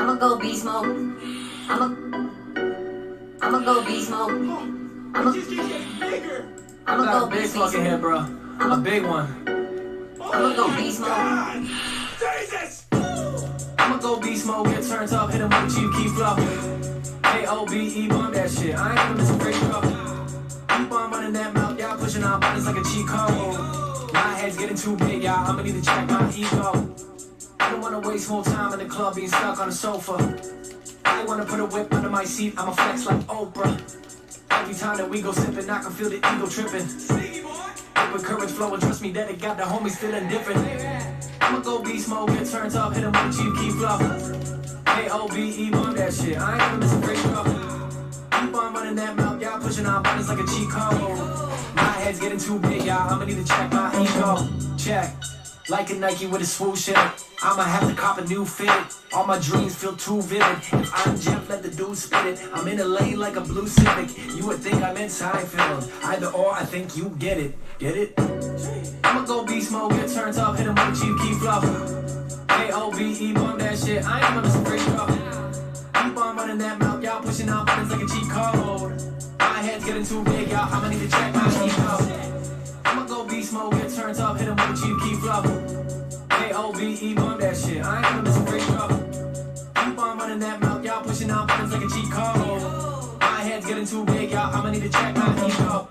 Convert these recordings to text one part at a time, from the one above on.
I'ma go beast mode. I'ma go beast mode. I'ma go big fucking head, bro. A big one. I'ma go beast mode. Jesus! I'ma go beast mode, get turned up, hit him with a cheap key flow. AOBE, bomb that shit. I ain't gonna miss a break, bro. Keep on running that mouth, y'all pushing out buttons like a cheat code. My head's getting too big, y'all. I'ma need to check my ego. I don't wanna waste more time in the club being stuck on the sofa. I wanna put a whip under my seat, I'ma flex like Oprah. Every time that we go sipping, I can feel the ego tripping. With courage flowing, trust me that it got the homies feeling different. I'ma go beast mode, get turned up, hit him with a cheap key flow. AOBE, bomb that shit. I ain't gonna miss a break, bro. Keep on running that mouth, y'all pushing out buttons like a cheat code. My head's getting too big, y'all. I'ma need to check my ego. Check. Like a Nike with a swoosh in it. I'ma have to cop a new fit. All my dreams feel too vivid. If I'm Jeff, let the dude spit it. I'm in a lane like a blue Civic. You would think I'm in Seinfeld. Either or, I think you get it. Get it? I'ma go beast mode, get turned up, hit him with a cheap key flow. AOBE, bomb that shit. I ain't gonna miss a break, bro. Keep on running that mouth, y'all pushing out buttons like a cheat code. My head's getting too big, y'all. I'ma need to check my ego. I'ma go beast mode, get turned up, hit him with a cheap key flow. AOBE, bomb that shit. I ain't gonna miss a break, bro. Keep on running that mouth, y'all pushing out buttons like a cheat code. My head's getting too big, y'all. I'ma need to check my ego.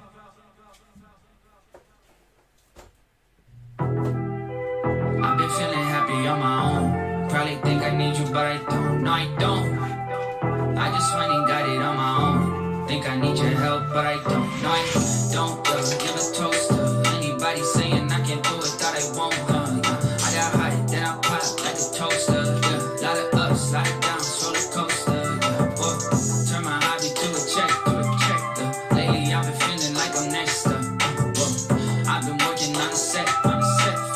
I've been feeling happy on my own. Probably think I need you, but I don't. No, I don't. I just went and got it on my own. Think I need your help, but I don't. No, I don't. Give a toast to anybody saying I can't do it, that I won't. Yeah. I got hot, then I pop like a toaster. Yeah. Lot of ups, lot of downs, roller coaster. Yeah. Whoa. Turn my hobby to a check, lately I've been feeling like I'm next up. Whoa. I've been working on the set,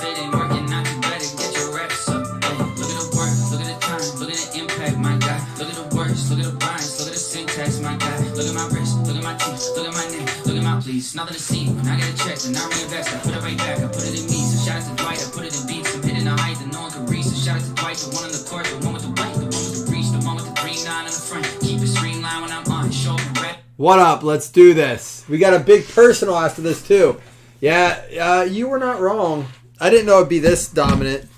Fit ain't working out, you better get your reps up. Hey, look at the work, look at the time, look at the impact, my guy. Look at the words, look at the rhymes, look at the syntax, my guy. Look at my wrist, look at my teeth, look at my neck, look at my pleats. Nothing to see when I get a check, then I reinvest. I put it right back, I put it in me. So shout out to Dwight, I put it in beats. I'm hitting the height that no one can reach. So shout out to Dwight, the one on the court, the one with the white, the one with the reach, the one with the 3-9 in the front. Keep it streamlined when I'm on, show me rep. What up? Let's do this. We got a big personal after this too. Yeah, you were not wrong. I didn't know it'd be this dominant,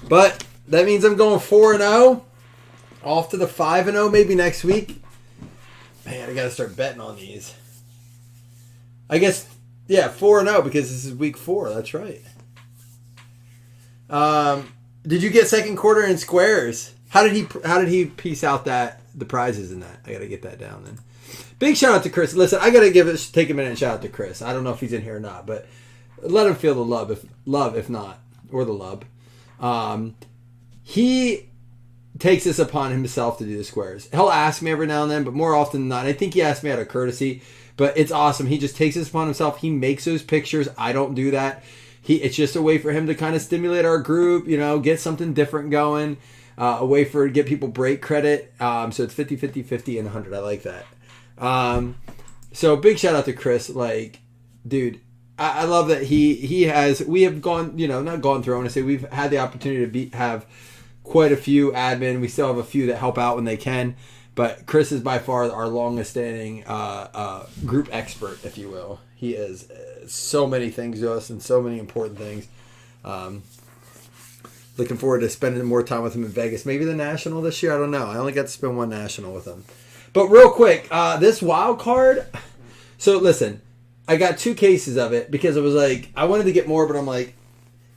but that means I'm going 4-0, off to the 5-0 maybe next week. Man, I gotta start betting on these. I guess, yeah, 4-0 because this is week 4. That's right. Did you get second quarter in squares? How did he piece out the prizes in that? I gotta get that down then. Big shout out to Chris. Listen, I gotta take a minute and shout out to Chris. I don't know if he's in here or not, but let him feel the love if not, or the love. He takes this upon himself to do the squares. He'll ask me every now and then, but more often than not, I think he asked me out of courtesy. But it's awesome. He just takes this upon himself. He makes those pictures. I don't do that. It's just a way for him to kind of stimulate our group, get something different going. A way to get people break credit. So it's 50, 50, 50, and 100. I like that. So big shout out to Chris. Like, dude, I love that we have gone, not gone through, I want to say we've had the opportunity to have quite a few admin. We still have a few that help out when they can, but Chris is by far our longest standing group expert, if you will. He is so many things to us and so many important things. Looking forward to spending more time with him in Vegas. Maybe the National this year. I don't know. I only got to spend one National with him. But real quick, this wild card. So listen, I got 2 cases of it because it was like, I wanted to get more, but I'm like,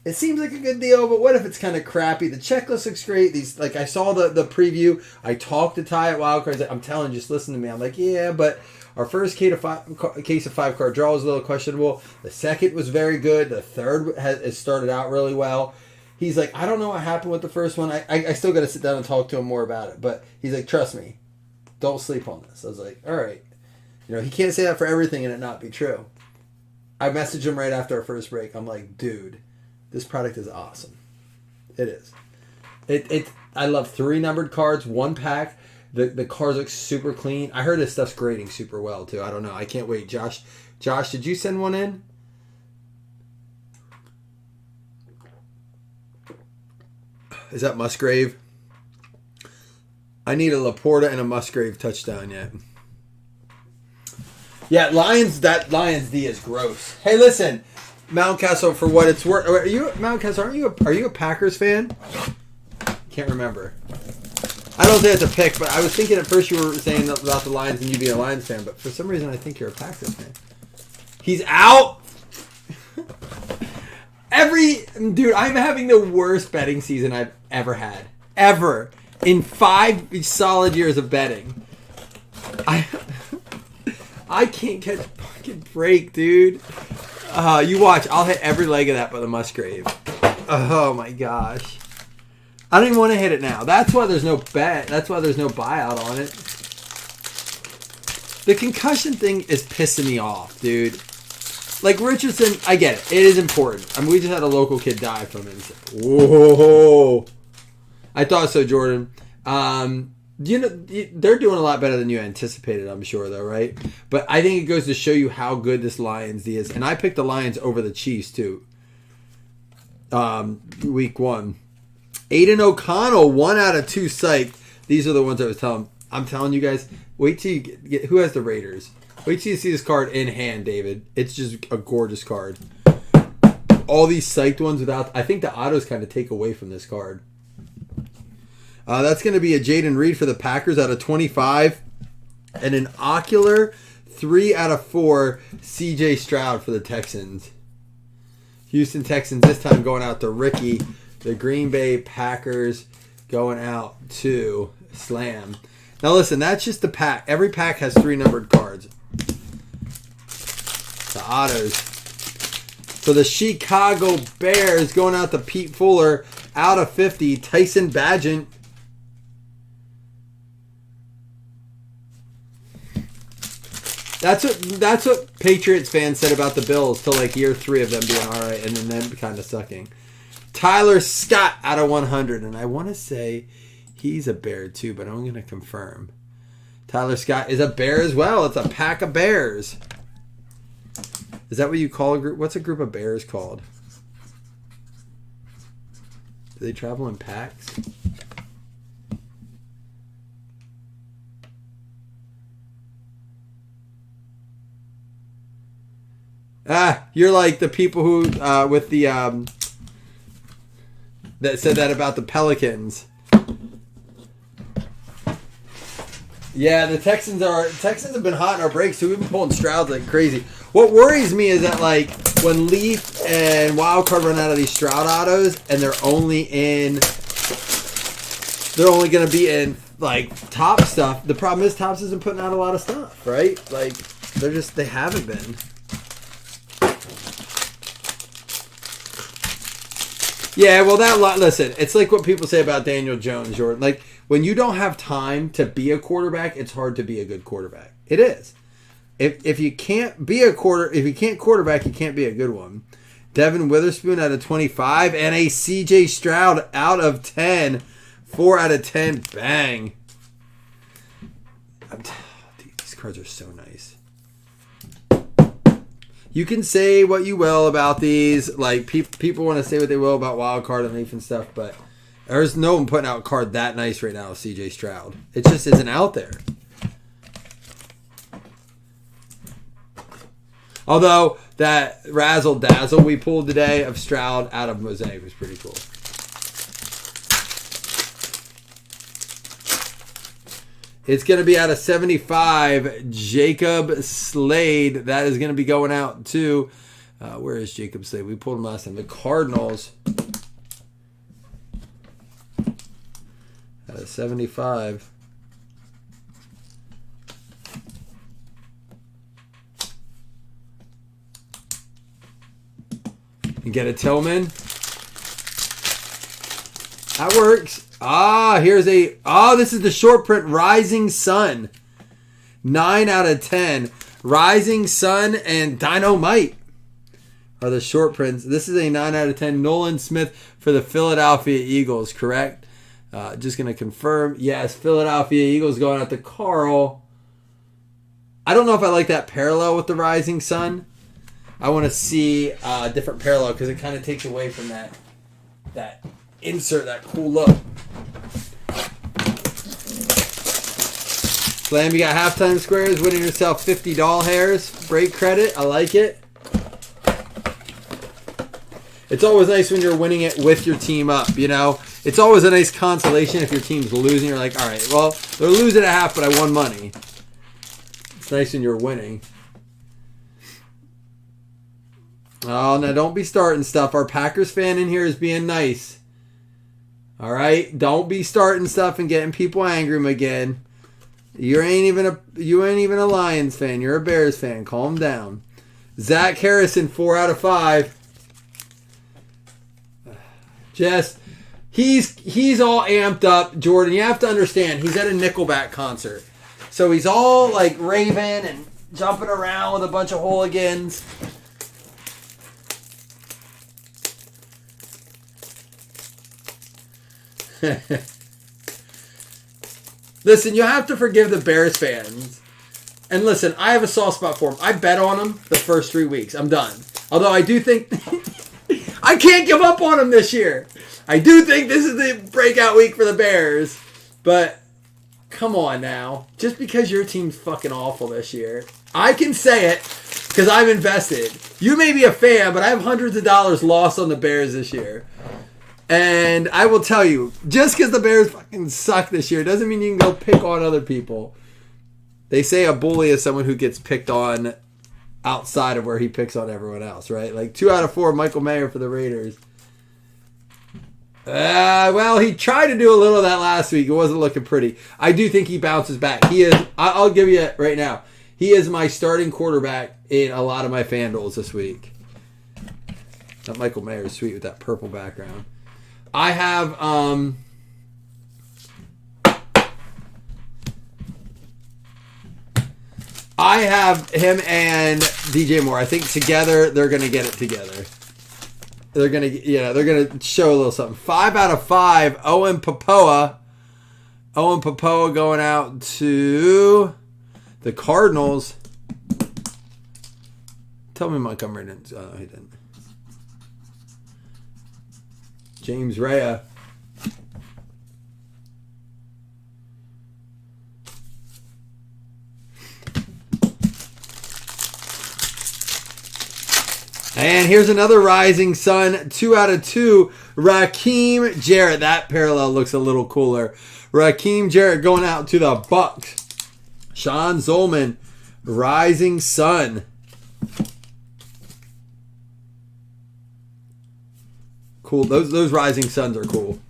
it seems like a good deal, but what if it's kind of crappy? The checklist looks great. I saw the preview. I talked to Ty at Wild Cards. I'm telling you, just listen to me. I'm like, yeah, but our first case of 5-card draw was a little questionable. The second was very good. The third has started out really well. He's like, I don't know what happened with the first one. I still got to sit down and talk to him more about it. But he's like, trust me, don't sleep on this. I was like, all right. He can't say that for everything and it not be true. I messaged him right after our first break. I'm like, dude, this product is awesome. It is. I love 3 numbered cards, 1 pack. The cards look super clean. I heard this stuff's grading super well too. I don't know. I can't wait. Josh, did you send one in? Is that Musgrave? I need a Laporta and a Musgrave touchdown yet. Yeah, Lions D is gross. Hey, listen, Mountcastle, for what it's worth. Are you Mountcastle? Are you a Packers fan? Can't remember. I don't think it's a pick, but I was thinking at first you were saying about the Lions and you being a Lions fan, but for some reason I think you're a Packers fan. He's out. Dude, I'm having the worst betting season I've ever had. Ever. In 5 solid years of betting. I can't catch a fucking break, dude. You watch. I'll hit every leg of that by the Musgrave. Oh, my gosh. I don't even want to hit it now. That's why there's no bet. That's why there's no buyout on it. The concussion thing is pissing me off, dude. Like, Richardson, I get it. It is important. I mean, we just had a local kid die from it. Whoa. I thought so, Jordan. They're doing a lot better than you anticipated, I'm sure, though, right? But I think it goes to show you how good this Lions D is. And I picked the Lions over the Chiefs, too. Week 1. Aiden O'Connell, 1 out of 2 psyched. These are the ones I was telling. I'm telling you guys, wait till you get who has the Raiders. Wait till you see this card in hand, David. It's just a gorgeous card. All these psyched ones without... I think the autos kind of take away from this card. That's going to be a Jaden Reed for the Packers out of 25. And an Ocular 3 out of 4 CJ Stroud for the Texans. Houston Texans this time going out to Ricky. The Green Bay Packers going out to Slam. Now listen, that's just the pack. Every pack has 3 numbered cards. The autos. For the Chicago Bears going out to Pete Fuller out of 50. Tyson Bagent. That's what Patriots fans said about the Bills till like year 3 of them being alright and then them kind of sucking. Tyler Scott out of 100. And I want to say he's a Bear too, but I'm going to confirm. Tyler Scott is a Bear as well. It's a pack of Bears. Is that what you call a group? What's a group of Bears called? Do they travel in packs? You're like the people who with the that said that about the Pelicans. Yeah, the Texans have been hot in our breaks, so we've been pulling Strouds like crazy. What worries me is that like when Leaf and Wildcard run out of these Stroud autos and they're only going to be in like top stuff. The problem is Topps isn't putting out a lot of stuff, right? Like they haven't been. Yeah, well, listen, it's like what people say about Daniel Jones, Jordan. Like, when you don't have time to be a quarterback, it's hard to be a good quarterback. It is. If you can't quarterback, you can't be a good one. Devin Witherspoon out of 25 and a CJ Stroud out of 10. 4 out of 10. Bang. Dude, these cards are so nice. You can say what you will about these. Like, people want to say what they will about Wild Card and Leaf and stuff, but there's no one putting out a card that nice right now with CJ Stroud. It just isn't out there. Although, that razzle dazzle we pulled today of Stroud out of Mosaic was pretty cool. It's going to be out of 75, Jacob Slade. That is going to be going out to, where is Jacob Slade? We pulled him last time. The Cardinals. Out of 75. You get a Tillman. That works. Here's this is the short print Rising Sun. 9 out of 10. Rising Sun and Dynamite are the short prints. This is a 9 out of 10. Nolan Smith for the Philadelphia Eagles, correct? Just going to confirm. Yes, Philadelphia Eagles going out to Carl. I don't know if I like that parallel with the Rising Sun. I want to see a different parallel because it kind of takes away from that insert, that cool look. Slam, you got halftime squares, winning yourself 50 doll hairs. Break credit. I like it. It's always nice when you're winning it with your team up, you know? It's always a nice consolation if your team's losing. You're like, all right, well, they're losing at half, but I won money. It's nice when you're winning. Oh, now don't be starting stuff. Our Packers fan in here is being nice. All right? Don't be starting stuff and getting people angry again. You ain't even a Lions fan. You're a Bears fan. Calm down. Zach Harrison, 4 out of 5. Just, he's all amped up, Jordan. You have to understand, he's at a Nickelback concert. So he's all like raving and jumping around with a bunch of hooligans. Listen, you have to forgive the Bears fans. And listen, I have a soft spot for them. I bet on them the first 3 weeks. I'm done. Although I do think... I can't give up on them this year. I do think this is the breakout week for the Bears. But, come on now. Just because your team's fucking awful this year. I can say it because I'm invested. You may be a fan, but I have hundreds of dollars lost on the Bears this year. And I will tell you, just because the Bears fucking suck this year doesn't mean you can go pick on other people. They say a bully is someone who gets picked on outside of where he picks on everyone else, right? Like 2 out of 4, Michael Mayer for the Raiders. Well, he tried to do a little of that last week. It wasn't looking pretty. I do think he bounces back. He is. I'll give you it right now. He is my starting quarterback in a lot of my FanDuels this week. That Michael Mayer is sweet with that purple background. I have him and DJ Moore. I think together they're gonna get it together. They're gonna show a little something. 5 out of 5. Owen Popoa. Owen Popoa going out to the Cardinals. Tell me Montgomery didn't. Oh, he didn't. James Rea. And here's another rising sun. 2 out of 2. Raheem Jarrett. That parallel looks a little cooler. Raheem Jarrett going out to the Bucks. Sean Zolman. Rising sun. Cool. Those rising suns are cool.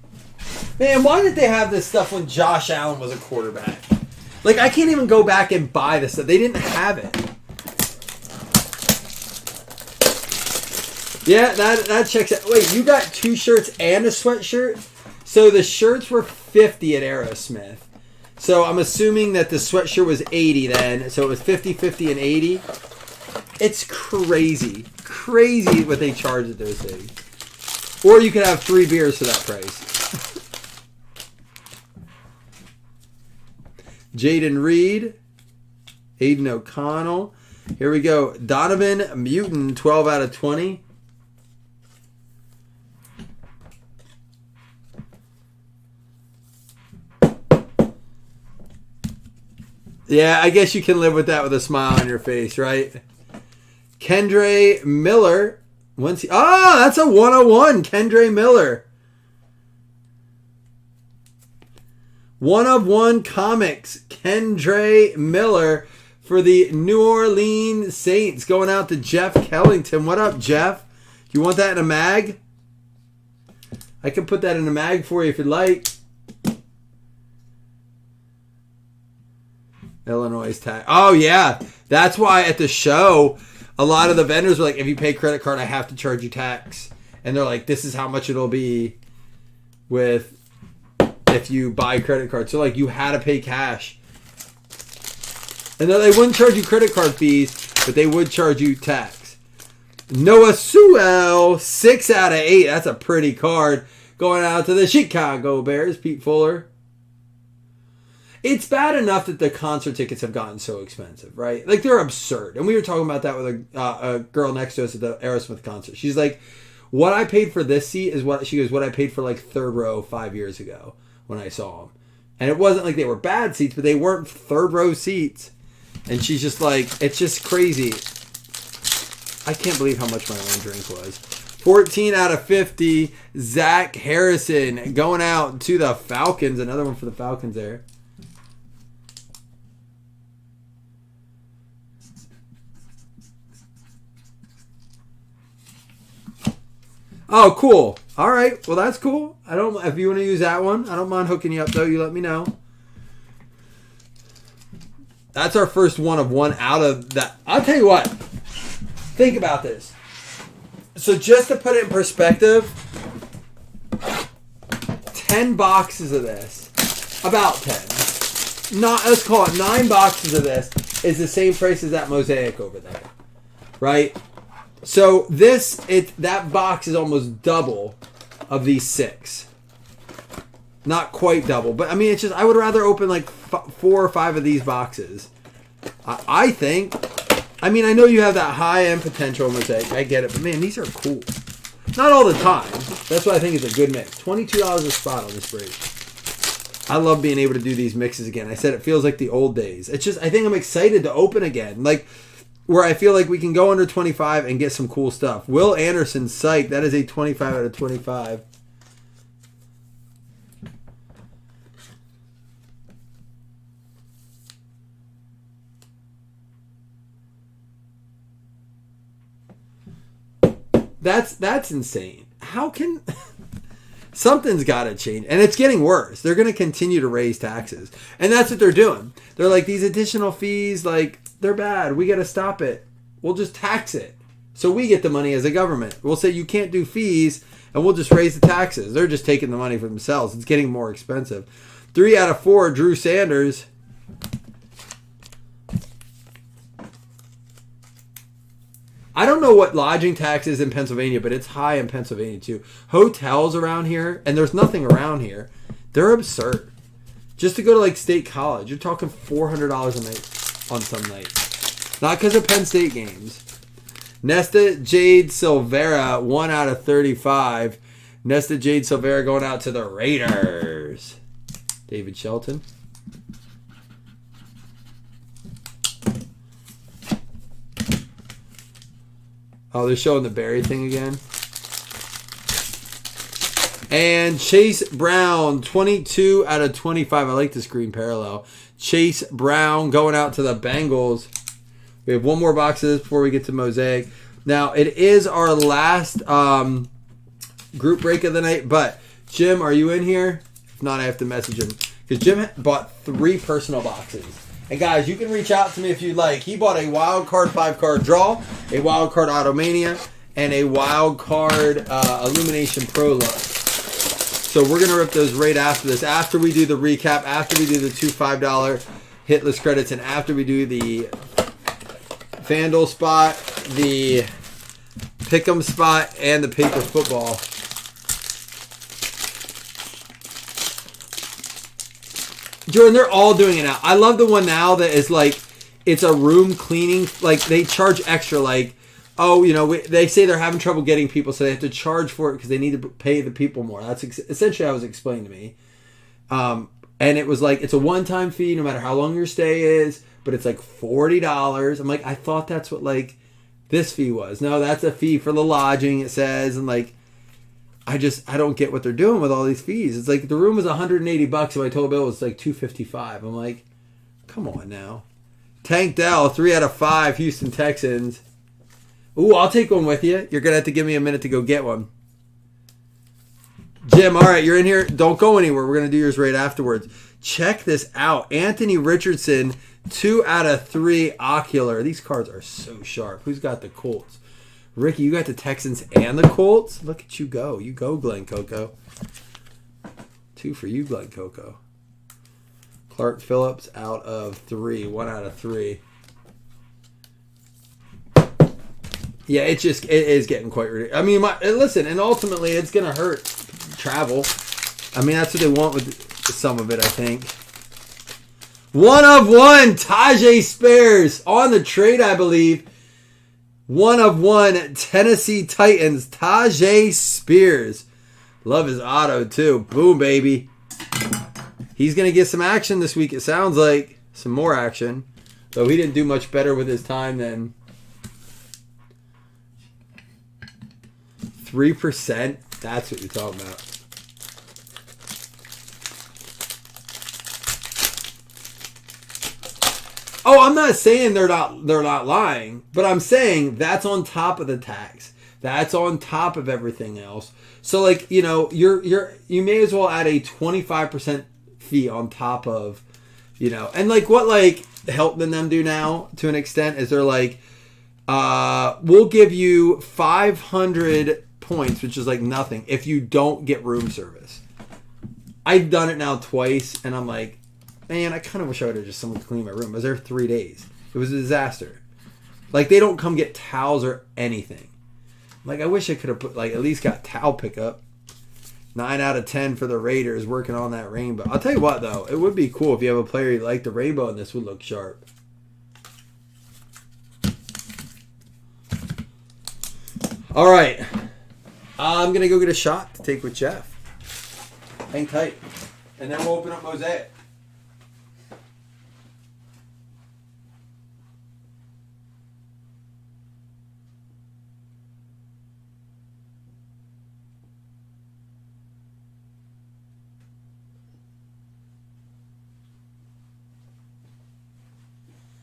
Man, why did they have this stuff when Josh Allen was a quarterback? Like, I can't even go back and buy this stuff. They didn't have it. Yeah, that checks out. Wait, you got 2 shirts and a sweatshirt? So the shirts were 50 at Aerosmith. So I'm assuming that the sweatshirt was 80 then. So it was 50, 50, and 80. It's crazy. Crazy what they charge at those things. Or you could have 3 beers for that price. Jaden Reed. Aiden O'Connell. Here we go. Donovan Mutant, 12 out of 20. Yeah, I guess you can live with that with a smile on your face, right? Kendre Miller. That's a 101. Kendre Miller. 1 of 1 comics. Kendre Miller for the New Orleans Saints. Going out to Jeff Kellington. What up, Jeff? You want that in a mag? I can put that in a mag for you if you'd like. Illinois tax. Oh, yeah. That's why at the show, a lot of the vendors were like, if you pay credit card, I have to charge you tax. And they're like, this is how much it'll be with if you buy credit card. So, like, you had to pay cash. And they wouldn't charge you credit card fees, but they would charge you tax. Noah Sewell, 6 out of 8. That's a pretty card. Going out to the Chicago Bears, Pete Fuller. It's bad enough that the concert tickets have gotten so expensive, right? Like, they're absurd. And we were talking about that with a girl next to us at the Aerosmith concert. She's like, what I paid for this seat is what I paid for, like, third row 5 years ago when I saw him. And it wasn't like they were bad seats, but they weren't third row seats. And she's just like, it's just crazy. I can't believe how much my own drink was. 14 out of 50. Zach Harrison going out to the Falcons. Another one for the Falcons there. Oh, cool. All right. Well, that's cool. If you want to use that one, I don't mind hooking you up, though. You let me know. That's our first one of one out of that. I'll tell you what. Think about this. So just to put it in perspective, 10 boxes of this, about 10. Let's call it 9 boxes of this is the same price as that Mosaic over there, right? So that box is almost double of these 6. Not quite double, but I mean, it's just, I would rather open like 4 or 5 of these boxes. I think. I mean, I know you have that high-end potential Mosaic. I get it, but man, these are cool. Not all the time. That's why I think it's a good mix. $22 a spot on this break. I love being able to do these mixes again. I said it feels like the old days. It's just, I think I'm excited to open again. Like, where I feel like we can go under 25 and get some cool stuff. Will Anderson, psych. That is a 25 out of 25. That's insane. How can something's got to change, and it's getting worse. They're going to continue to raise taxes, and that's what they're doing. They're like, these additional fees, like, they're bad. We got to stop it. We'll just tax it, so we get the money as a government. We'll say you can't do fees, and we'll just raise the taxes. They're just taking the money for themselves. It's getting more expensive. 3 out of 4. Drew Sanders. I don't know what lodging tax is in Pennsylvania, but it's high in Pennsylvania too. Hotels around here, and there's nothing around here, they're absurd. Just to go to like State College, you're talking $400 a night on some nights. Not because of Penn State games. Nesta Jade Silvera, 1 out of 35. Nesta Jade Silvera going out to the Raiders. David Shelton. Oh, they're showing the Barry thing again. And Chase Brown, 22 out of 25. I like this green parallel. Chase Brown going out to the Bengals. We have one more box of this before we get to Mosaic. Now, it is our last group break of the night. But, Jim, are you in here? If not, I have to message him. Because Jim bought 3 personal boxes. And guys, you can reach out to me if you'd like. He bought a wild card 5-card draw, a wild card Automania, and a wild card Illumination Pro look. So we're going to rip those right after this. After we do the recap, after we do the 2 $5 hitless credits, and after we do the FanDuel spot, the Pick'em spot, and the paper football. Jordan, they're all doing it now. I love the one now that is like, it's a room cleaning. Like, they charge extra. Like, oh, you know, they say they're having trouble getting people, so they have to charge for it because they need to pay the people more. That's essentially how it was explained to me. And it was like, it's a one-time fee no matter how long your stay is, but it's like $40. I'm like, I thought that's what, like, this fee was. No, that's a fee for the lodging, it says. And, like, I don't get what they're doing with all these fees. It's like the room was $180, so I told Bill it was like $255. I'm like, come on now. Tank Dell, 3 out of 5, Houston Texans. Ooh, I'll take one with you. You're going to have to give me a minute to go get one. Jim, all right, you're in here. Don't go anywhere. We're going to do yours right afterwards. Check this out. Anthony Richardson, 2 out of 3, Ocular. These cards are so sharp. Who's got the Colts? Ricky, you got the Texans and the Colts? Look at you go. You go, Glenn Coco. 2 for you, Glenn Coco. Clark Phillips out of 3. 1 out of 3. Yeah, it is getting quite ridiculous. I mean, listen, and ultimately it's going to hurt travel. I mean, that's what they want with some of it, I think. 1 of 1, Tajay Spears on the trade, I believe. 1 of 1, Tennessee Titans, Tajay Spears. Love his auto, too. Boom, baby. he's going to get some action this week. It sounds like some more action. Though he didn't do much better with his time than 3%. That's what you're talking about. Oh, I'm not saying they're not lying, but I'm saying that's on top of the tax. That's on top of everything else. So like, you know, you may as well add a 25% fee on top of, you know, and like what like Hilton and them do now to an extent is they're like, we'll give you 500 points, which is like nothing if you don't get room service. I've done it now twice, and I'm like, man, I kind of wish I would have just someone clean my room. I was there 3 days. It was a disaster. Like, they don't come get towels or anything. Like, I wish I could have put, like, at least got towel pickup. 9 out of 10 for the Raiders working on that rainbow. I'll tell you what, though. It would be cool if you have a player you like the rainbow, and this would look sharp. All right. I'm going to go get a shot to take with Jeff. Hang tight. And then we'll open up Mosaic.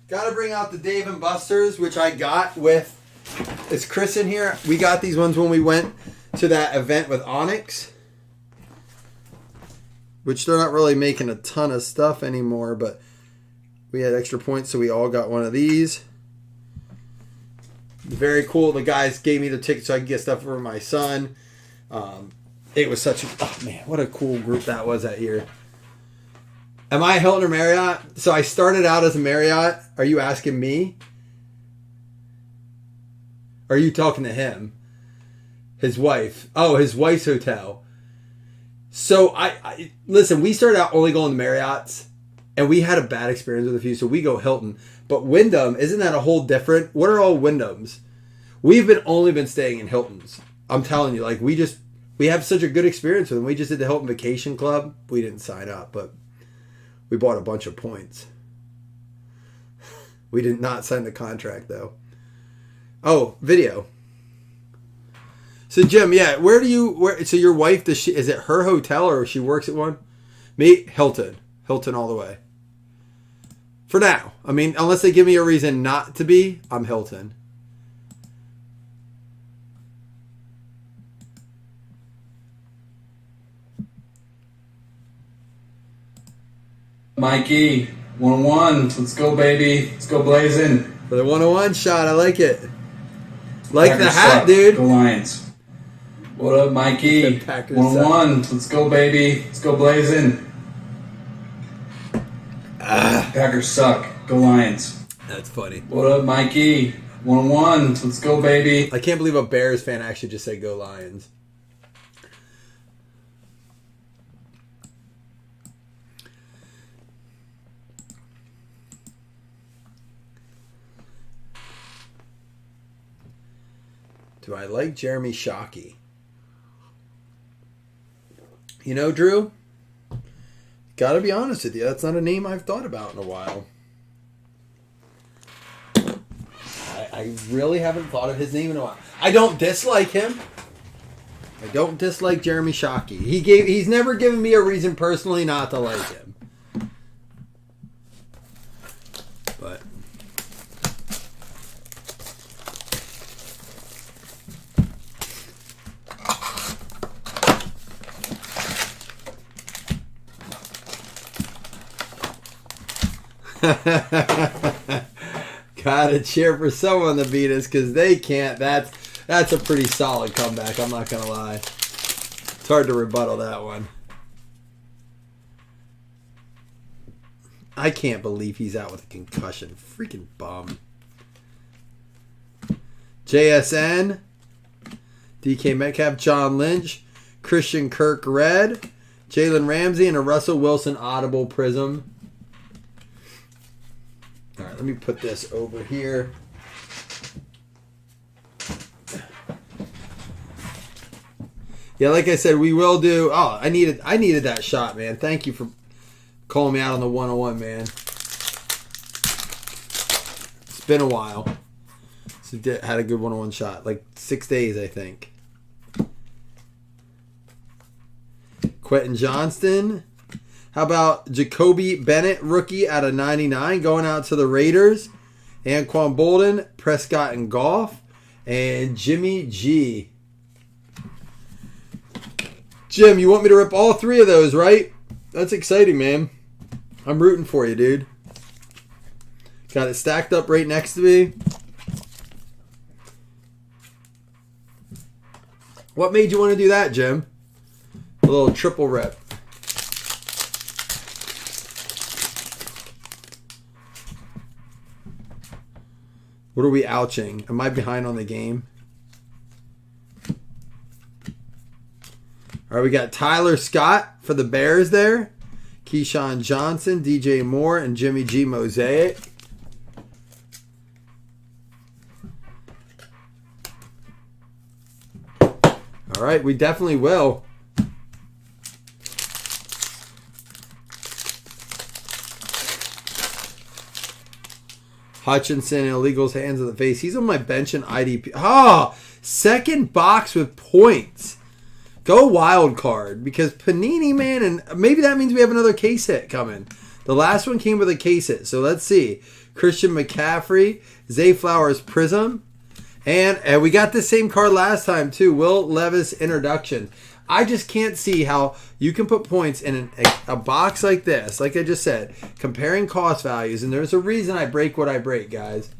Got to bring out the Dave & Buster's, which I got with... Is Chris in here? We got these ones when we went to that event with Onyx. Which they're not really making a ton of stuff anymore, but we had extra points, so we all got one of these. Very cool. The guys gave me the ticket so I could get stuff for my son. It was such a... Oh, man, what a cool group that was that year. Am I Hilton or Marriott? So I started out as a Marriott. Are you asking me? Or are you talking to him? His wife. Oh, his wife's hotel. So I listen, we started out only going to Marriott's, and we had a bad experience with a few, so we go Hilton. But Wyndham, isn't that a whole different? What are all Wyndhams? We've only been staying in Hiltons. I'm telling you, like we have such a good experience with them. We just did the Hilton Vacation Club. We didn't sign up, but we bought a bunch of points. We did not sign the contract though. Oh, video. So Jim, yeah, so your wife, is it her hotel or she works at one? Me, Hilton all the way. For now. I mean, unless they give me a reason not to be, I'm Hilton. Mikey, 1-1. Let's go, baby. Let's go blazing. For the 101 shot, I like it. Like Packers the hat, suck. dude. Go Lions. What up, Mikey? 1-1. Let's go, baby. Let's go blazing. Packers suck. Go Lions. That's funny. What up, Mikey? 1-1. Let's go, baby. I can't believe a Bears fan actually just said go Lions. Do I like Jeremy Shockey? You know, Drew, gotta be honest with you, that's not a name I've thought about in a while. I really haven't thought of his name in a while. I don't dislike him. I don't dislike Jeremy Shockey. He's never given me a reason personally not to like him. But gotta cheer for someone to beat us because they can't. That's a pretty solid comeback, I'm not gonna lie. It's hard to rebuttal that one. I can't believe he's out with a concussion. Freaking bum. JSN, DK Metcalf, John Lynch, Christian Kirk Red, Jalen Ramsey, and a Russell Wilson Audible Prism. All right, let me put this over here. Yeah, like I said, we will do. Oh, I needed that shot, man. Thank you for calling me out on the 101, man. It's been a while. So had a good 101 shot. Like 6 days, I think. Quentin Johnston. How about Jacoby Bennett, rookie out of 99, going out to the Raiders. Anquan Bolden, Prescott and Goff, and Jimmy G. Jim, you want me to rip all 3 of those, right? That's exciting, man. I'm rooting for you, dude. Got it stacked up right next to me. What made you want to do that, Jim? A little triple rip. What are we ouching? Am I behind on the game? All right, we got Tyler Scott for the Bears there. Keyshawn Johnson, DJ Moore, and Jimmy G Mosaic. All right, we definitely will. Hutchinson, illegals, hands in the face. He's on my bench in IDP. Oh, second box with points. Go wild card because Panini, man, and maybe that means we have another case hit coming. The last one came with a case hit, so let's see. Christian McCaffrey, Zay Flowers Prism, and we got the same card last time too. Will Levis introduction. I just can't see how you can put points in a box like this. Like I just said, comparing cost values, and there's a reason I break what I break, guys.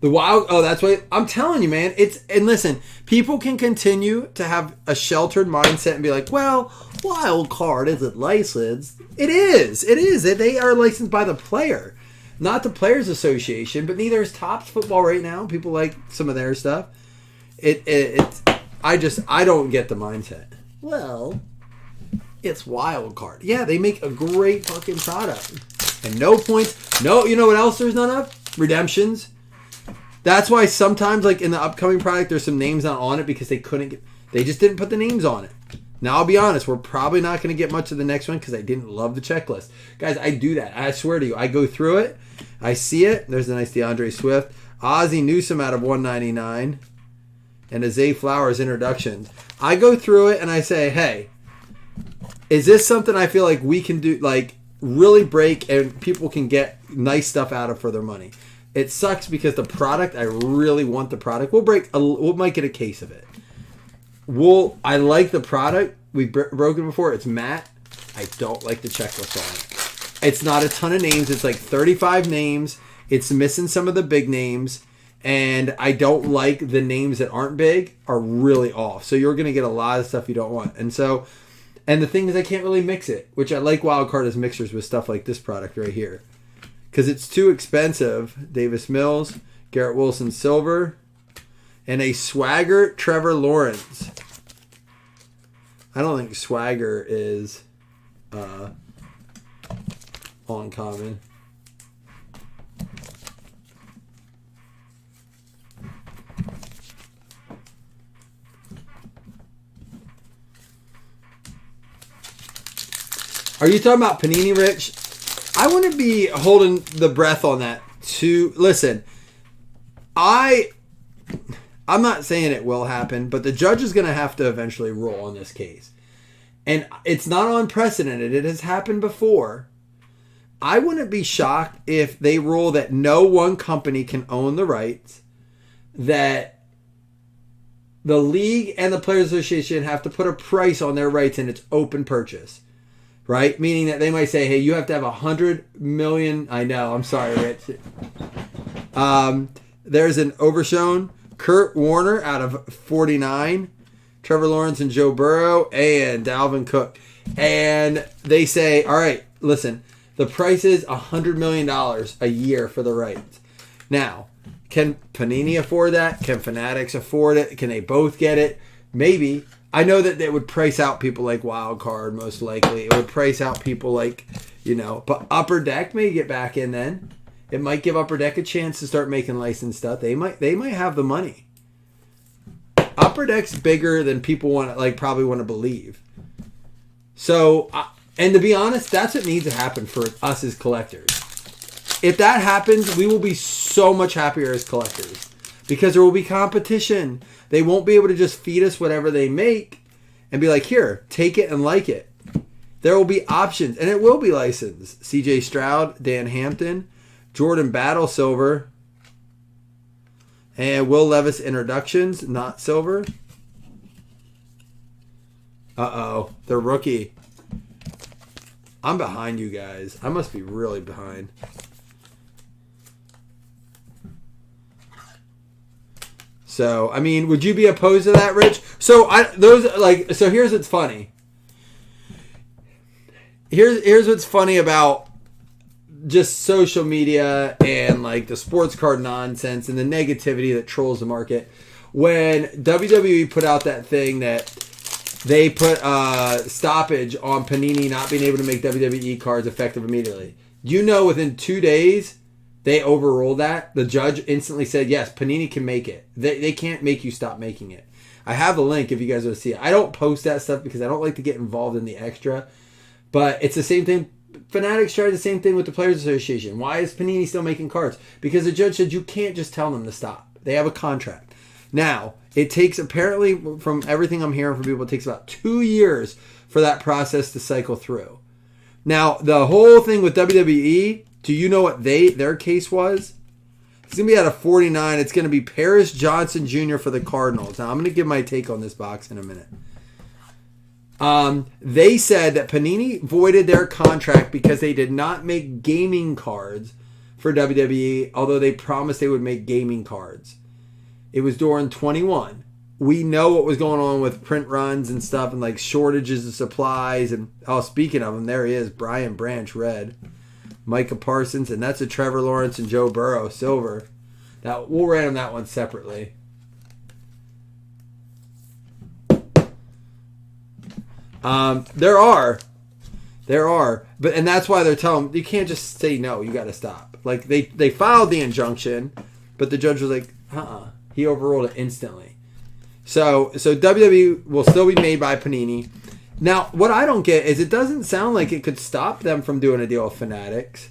The wild, that's what I'm telling you, man. And listen, people can continue to have a sheltered mindset and be like, well, wild card isn't licensed. It is. They are licensed by the player. Not the Players Association, but neither is Topps Football right now. People like some of their stuff. I don't get the mindset. Well, it's wild card. Yeah, they make a great fucking product. And no points. No, you know what else there's none of? Redemptions. That's why sometimes, like in the upcoming product, there's some names not on it because they just didn't put the names on it. Now, I'll be honest, we're probably not going to get much of the next one because I didn't love the checklist. Guys, I do that. I swear to you. I go through it. I see it. There's a nice DeAndre Swift. Ozzie Newsome out of 199. And a Zay Flowers introduction. I go through it and I say, hey, is this something I feel like we can do, like really break and people can get nice stuff out of for their money? It sucks because the product, I really want the product. We might get a case of it. I like the product. We've broken before. It's matte. I don't like the checklist on it. It's not a ton of names. It's like 35 names. It's missing some of the big names. And I don't like the names that aren't big are really off. So you're going to get a lot of stuff you don't want. And the thing is I can't really mix it, which I like Wildcard as mixers with stuff like this product right here. Because it's too expensive. Davis Mills, Garrett Wilson Silver, and a Swagger Trevor Lawrence. I don't think Swagger is uncommon. Are you talking about Panini, Rich? I wouldn't be holding the breath on that. Listen, I'm not saying it will happen, but the judge is going to have to eventually rule on this case. And it's not unprecedented. It has happened before. I wouldn't be shocked if they rule that no one company can own the rights, that the league and the Players Association have to put a price on their rights and it's open purchase. Right? Meaning that they might say, hey, you have to have 100 million. I know. I'm sorry, Rich. There's an overshown. Kurt Warner out of 49. Trevor Lawrence and Joe Burrow and Dalvin Cook. And they say, all right, listen, the price is $100 million a year for the rights. Now, can Panini afford that? Can Fanatics afford it? Can they both get it? Maybe. I know that it would price out people like Wildcard, most likely. It would price out people like, but Upper Deck may get back in then. It might give Upper Deck a chance to start making licensed stuff. They might have the money. Upper Deck's bigger than people probably want to believe. So, and to be honest, that's what needs to happen for us as collectors. If that happens, we will be so much happier as collectors because there will be competition. They won't be able to just feed us whatever they make and be like, here, take it and like it. There will be options, and it will be licensed. CJ Stroud, Dan Hampton, Jordan Battle, silver. And Will Levis introductions, not silver. Uh-oh, the rookie. I'm behind you guys. I must be really behind. So, I mean, would you be opposed to that, Rich? So, here's what's funny. Here's what's funny about just social media and like the sports card nonsense and the negativity that trolls the market. When WWE put out that thing that they put stoppage on Panini not being able to make WWE cards effective immediately. You know, within 2 days, they overruled that. The judge instantly said, yes, Panini can make it. They can't make you stop making it. I have the link if you guys want to see it. I don't post that stuff because I don't like to get involved in the extra. But it's the same thing. Fanatics tried the same thing with the Players Association. Why is Panini still making cards? Because the judge said you can't just tell them to stop. They have a contract. Now, it takes, apparently, from everything I'm hearing from people, it takes about 2 years for that process to cycle through. Now, the whole thing with WWE, do you know what their case was? It's going to be out of 49. It's going to be Paris Johnson Jr. for the Cardinals. Now, I'm going to give my take on this box in a minute. They said that Panini voided their contract because they did not make gaming cards for WWE, although they promised they would make gaming cards. It was during 21. We know what was going on with print runs and stuff and like shortages of supplies. And speaking of them, there he is, Brian Branch, red. Micah Parsons, and that's a Trevor Lawrence and Joe Burrow, silver. Now, we'll random that one separately. There are, and that's why they're telling them, you can't just say no, you got to stop. Like they filed the injunction, but the judge was like, he overruled it instantly. So WWE will still be made by Panini. Now, what I don't get is it doesn't sound like it could stop them from doing a deal with Fanatics,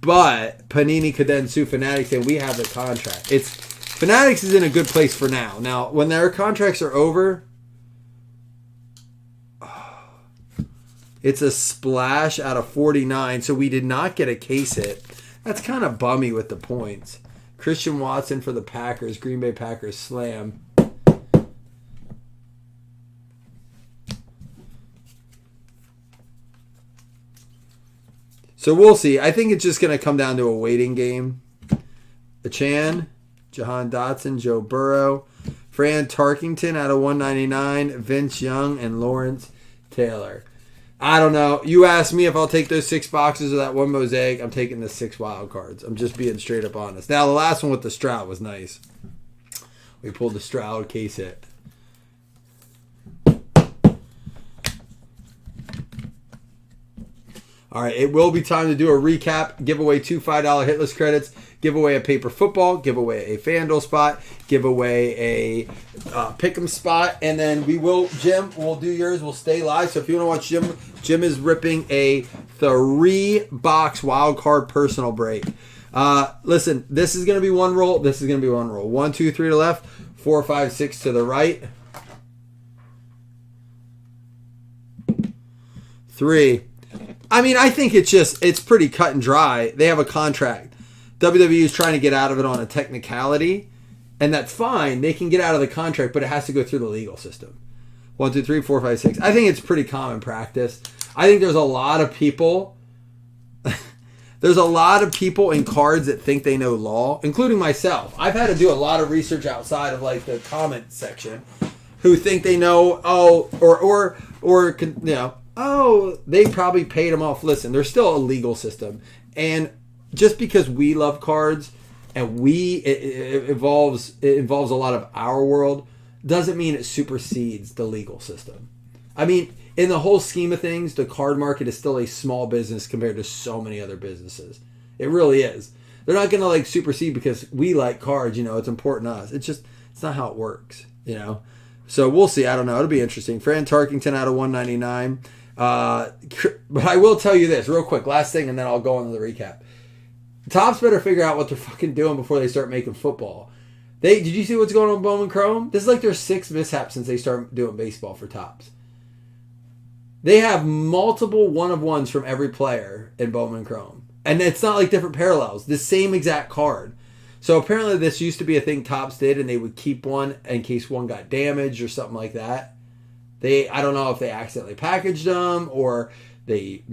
but Panini could then sue Fanatics and we have the contract. Fanatics is in a good place for now. Now, when their contracts are over, it's a splash out of 49, so we did not get a case hit. That's kind of bummy with the points. Christian Watson for the Packers, Green Bay Packers slam. So we'll see. I think it's just going to come down to a waiting game. Achan, Jahan Dotson, Joe Burrow, Fran Tarkington out of 199, Vince Young, and Lawrence Taylor. I don't know. You asked me if I'll take those 6 boxes or that one mosaic. I'm taking the 6 wild cards. I'm just being straight up honest. Now, the last one with the Stroud was nice. We pulled the Stroud case hit. All right, it will be time to do a recap. Give away 2 $5 hitless credits. Give away a paper football. Give away a FanDuel spot. Give away a Pick'em spot. And then Jim, we'll do yours. We'll stay live. So if you want to watch Jim is ripping a 3-box wild card personal break. Listen, this is going to be one roll. This is going to be one roll. 1, 2, 3 to the left. 4, 5, 6 to the right. 3. I mean, I think it's pretty cut and dry. They have a contract. WWE is trying to get out of it on a technicality, and that's fine. They can get out of the contract, but it has to go through the legal system. 1, 2, 3, 4, 5, 6. I think it's pretty common practice. I think there's a lot of people. There's a lot of people in cards that think they know law, including myself. I've had to do a lot of research outside of like the comment section, who think they know. They probably paid them off. Listen, there's still a legal system, and just because we love cards and it involves a lot of our world doesn't mean it supersedes the legal system. I mean, in the whole scheme of things, the card market is still a small business compared to so many other businesses. It really is. They're not going to like supersede because we like cards. You know, it's important to us. It's not how it works. You know, so we'll see. I don't know. It'll be interesting. Fran Tarkington out of 199. But I will tell you this real quick, last thing, and then I'll go on to the recap. Topps better figure out what they're fucking doing before they start making football. Did you see what's going on with Bowman Chrome? This is like their 6th mishap since they started doing baseball for Topps. They have multiple 1-of-1s from every player in Bowman Chrome. And it's not like different parallels. The same exact card. So apparently this used to be a thing Topps did, and they would keep one in case one got damaged or something like that. I don't know if they accidentally packaged them or they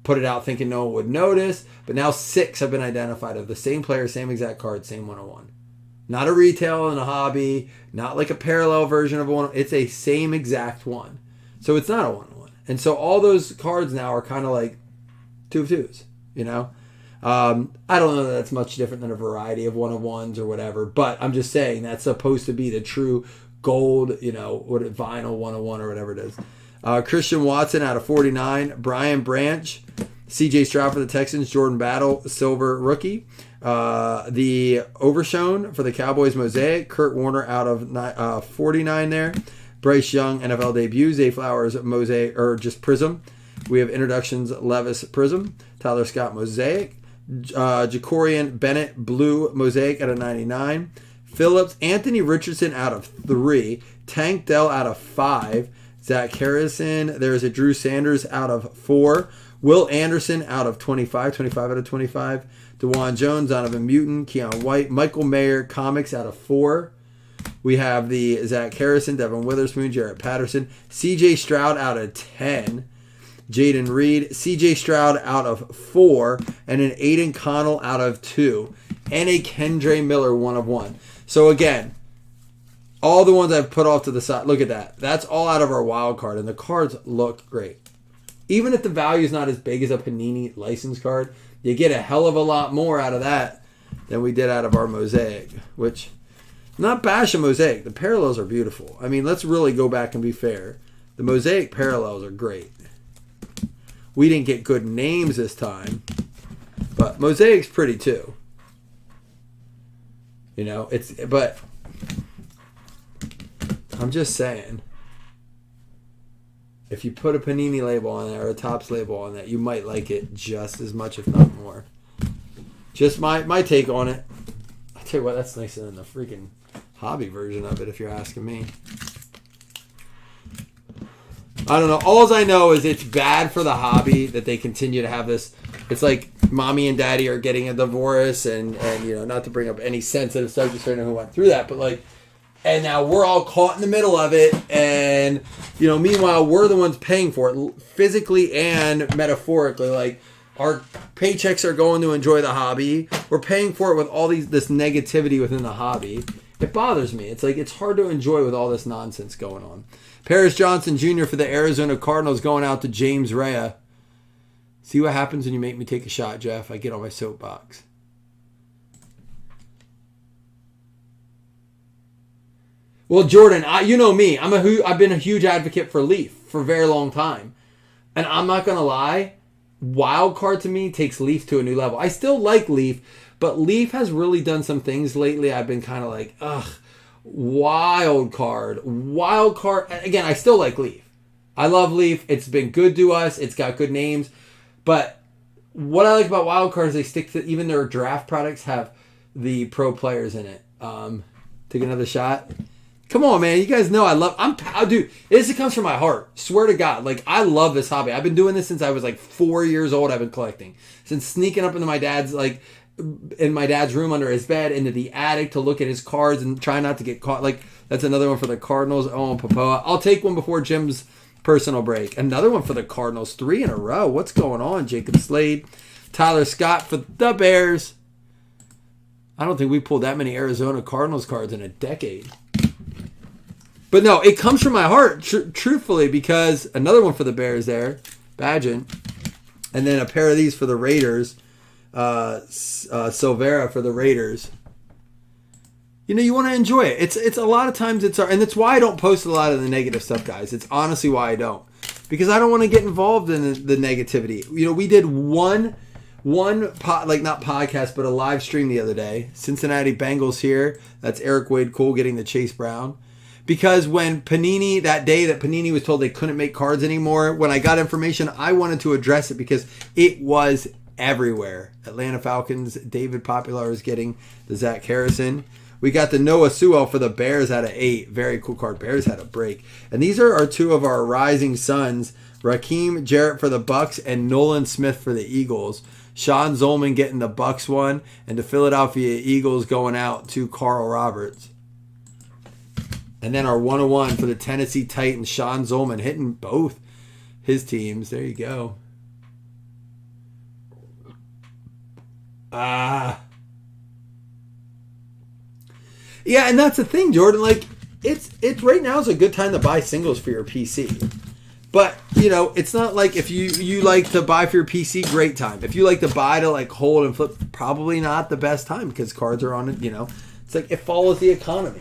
put it out thinking no one would notice. But now 6 have been identified of the same player, same exact card, same 1-of-1. Not a retail and a hobby, not like a parallel version of one. It's a same exact one. So it's not a 1-of-1. And so all those cards now are kind of like 2 of 2s, you know? I don't know that that's much different than a variety of 1-of-1s or whatever, but I'm just saying that's supposed to be the true gold, you know, vinyl 1-of-1 or whatever it is. Christian Watson out of 49. Brian Branch, CJ Stroud for the Texans. Jordan Battle, silver rookie. The Overshone for the Cowboys Mosaic. Kurt Warner out of 49 there. Bryce Young, NFL debut. Zay Flowers, Mosaic, or just Prism. We have introductions, Levis Prism. Tyler Scott, Mosaic. Jacorian Bennett, blue Mosaic out of 99. Phillips, Anthony Richardson out of 3. Tank Dell out of 5. Zach Harrison. There's a Drew Sanders out of 4. Will Anderson out of 25. 25 out of 25. DeJuan Jones out of a Mutant. Keon White. Michael Mayer, Comics out of 4. We have the Zach Harrison, Devin Witherspoon, Jarrett Patterson. CJ Stroud out of 10. Jaden Reed. CJ Stroud out of 4. And an Aiden Connell out of 2. And a Kendre Miller 1-of-1. So again, all the ones I've put off to the side, look at that. That's all out of our wild card, and the cards look great. Even if the value is not as big as a Panini license card, you get a hell of a lot more out of that than we did out of our Mosaic, which, not bash a Mosaic. The parallels are beautiful. I mean, let's really go back and be fair. The Mosaic parallels are great. We didn't get good names this time, but Mosaic's pretty too. You know, but I'm just saying, if you put a Panini label on it or a Topps label on that, you might like it just as much, if not more. Just my take on it. I tell you what, that's nicer than the freaking hobby version of it, if you're asking me. I don't know. All I know is it's bad for the hobby that they continue to have this. It's like mommy and daddy are getting a divorce, and you know, not to bring up any sensitive subjects for anyone who went through that, but like, and now we're all caught in the middle of it, and you know, meanwhile we're the ones paying for it physically and metaphorically. Like, our paychecks are going to enjoy the hobby. We're paying for it with all this negativity within the hobby. It bothers me. It's like, it's hard to enjoy with all this nonsense going on. Paris Johnson Jr. for the Arizona Cardinals going out to James Rea. See what happens when you make me take a shot, Jeff. I get on my soapbox. Well, Jordan, you know me. I've been a huge advocate for Leaf for a very long time. And I'm not going to lie, Wild Card to me takes Leaf to a new level. I still like Leaf, but Leaf has really done some things lately. I've been kind of like, ugh, Wild Card. Again, I still like Leaf. I love Leaf. It's been good to us. It's got good names. But what I like about Wild Card is they stick to, even their draft products have the pro players in it. Take another shot. Come on, man. You guys know dude, this comes from my heart. Swear to God. Like, I love this hobby. I've been doing this since I was like 4 years old. I've been collecting. Since sneaking up into my dad's room under his bed, into the attic to look at his cards and try not to get caught. Like, that's another one for the Cardinals. Owen Popoa. I'll take one before Jim's personal break. Another one for the Cardinals. 3 in a row. What's going on? Jacob Slade. Tyler Scott for the Bears. I don't think we pulled that many Arizona Cardinals cards in a decade. But no, it comes from my heart, truthfully, because another one for the Bears there, Badgett. And then a pair of these for the Raiders. Silvera for the Raiders. You know, you want to enjoy it. It's a lot of times and that's why I don't post a lot of the negative stuff, guys. It's honestly why I don't, because I don't want to get involved in the negativity. You know, we did not podcast, but a live stream the other day. Cincinnati Bengals here. That's Eric Wade Cole getting the Chase Brown. Because when Panini, that day that Panini was told they couldn't make cards anymore, when I got information, I wanted to address it because it was everywhere. Atlanta Falcons, David Popular is getting the Zach Harrison. We got the Noah Sewell for the Bears at an 8. Very cool card. Bears had a break. And these are our two of our rising sons. Raheem Jarrett for the Bucks and Nolan Smith for the Eagles. Sean Zolman getting the Bucks one. And the Philadelphia Eagles going out to Carl Roberts. And then our 101 for the Tennessee Titans, Sean Zolman hitting both his teams. There you go. Yeah, and that's the thing, Jordan. Like, it's right now is a good time to buy singles for your PC. But, you know, it's not like if you like to buy for your PC, great time. If you like to buy to like hold and flip, probably not the best time because cards are on it, you know. It's like it follows the economy.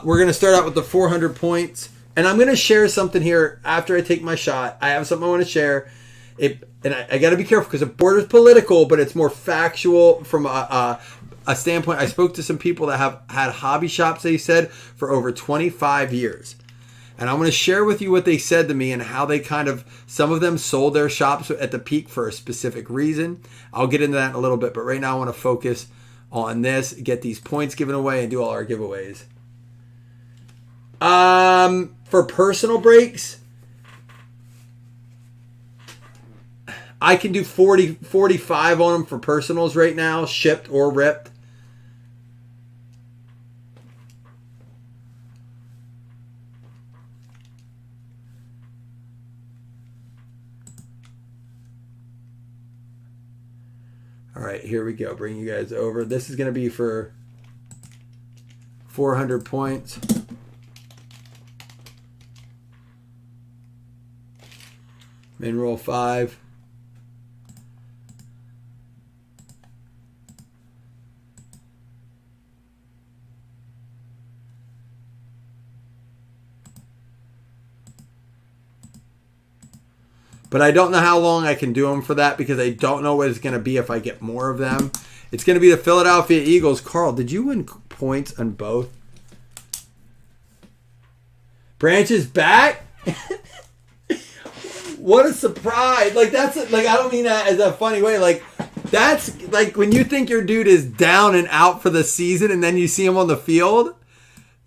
We're going to start out with the 400 points. And I'm going to share something here after I take my shot. I have something I want to share. And I got to be careful because it borders political, but it's more factual from a standpoint. I spoke to some people that have had hobby shops, they said, for over 25 years. And I'm going to share with you what they said to me and how they kind of, some of them sold their shops at the peak for a specific reason. I'll get into that in a little bit, but right now I want to focus on this, get these points given away, and do all our giveaways. For personal breaks, I can do 45 on them for personals right now, shipped or ripped. All right, here we go. Bring you guys over. This is going to be for 400 points. Min roll 5. But I don't know how long I can do them for that because I don't know what it's going to be if I get more of them. It's going to be the Philadelphia Eagles. Carl, did you win points on both? Branch is back? What a surprise. Like, that's, like, I don't mean that as a funny way. Like, that's, like, when you think your dude is down and out for the season and then you see him on the field,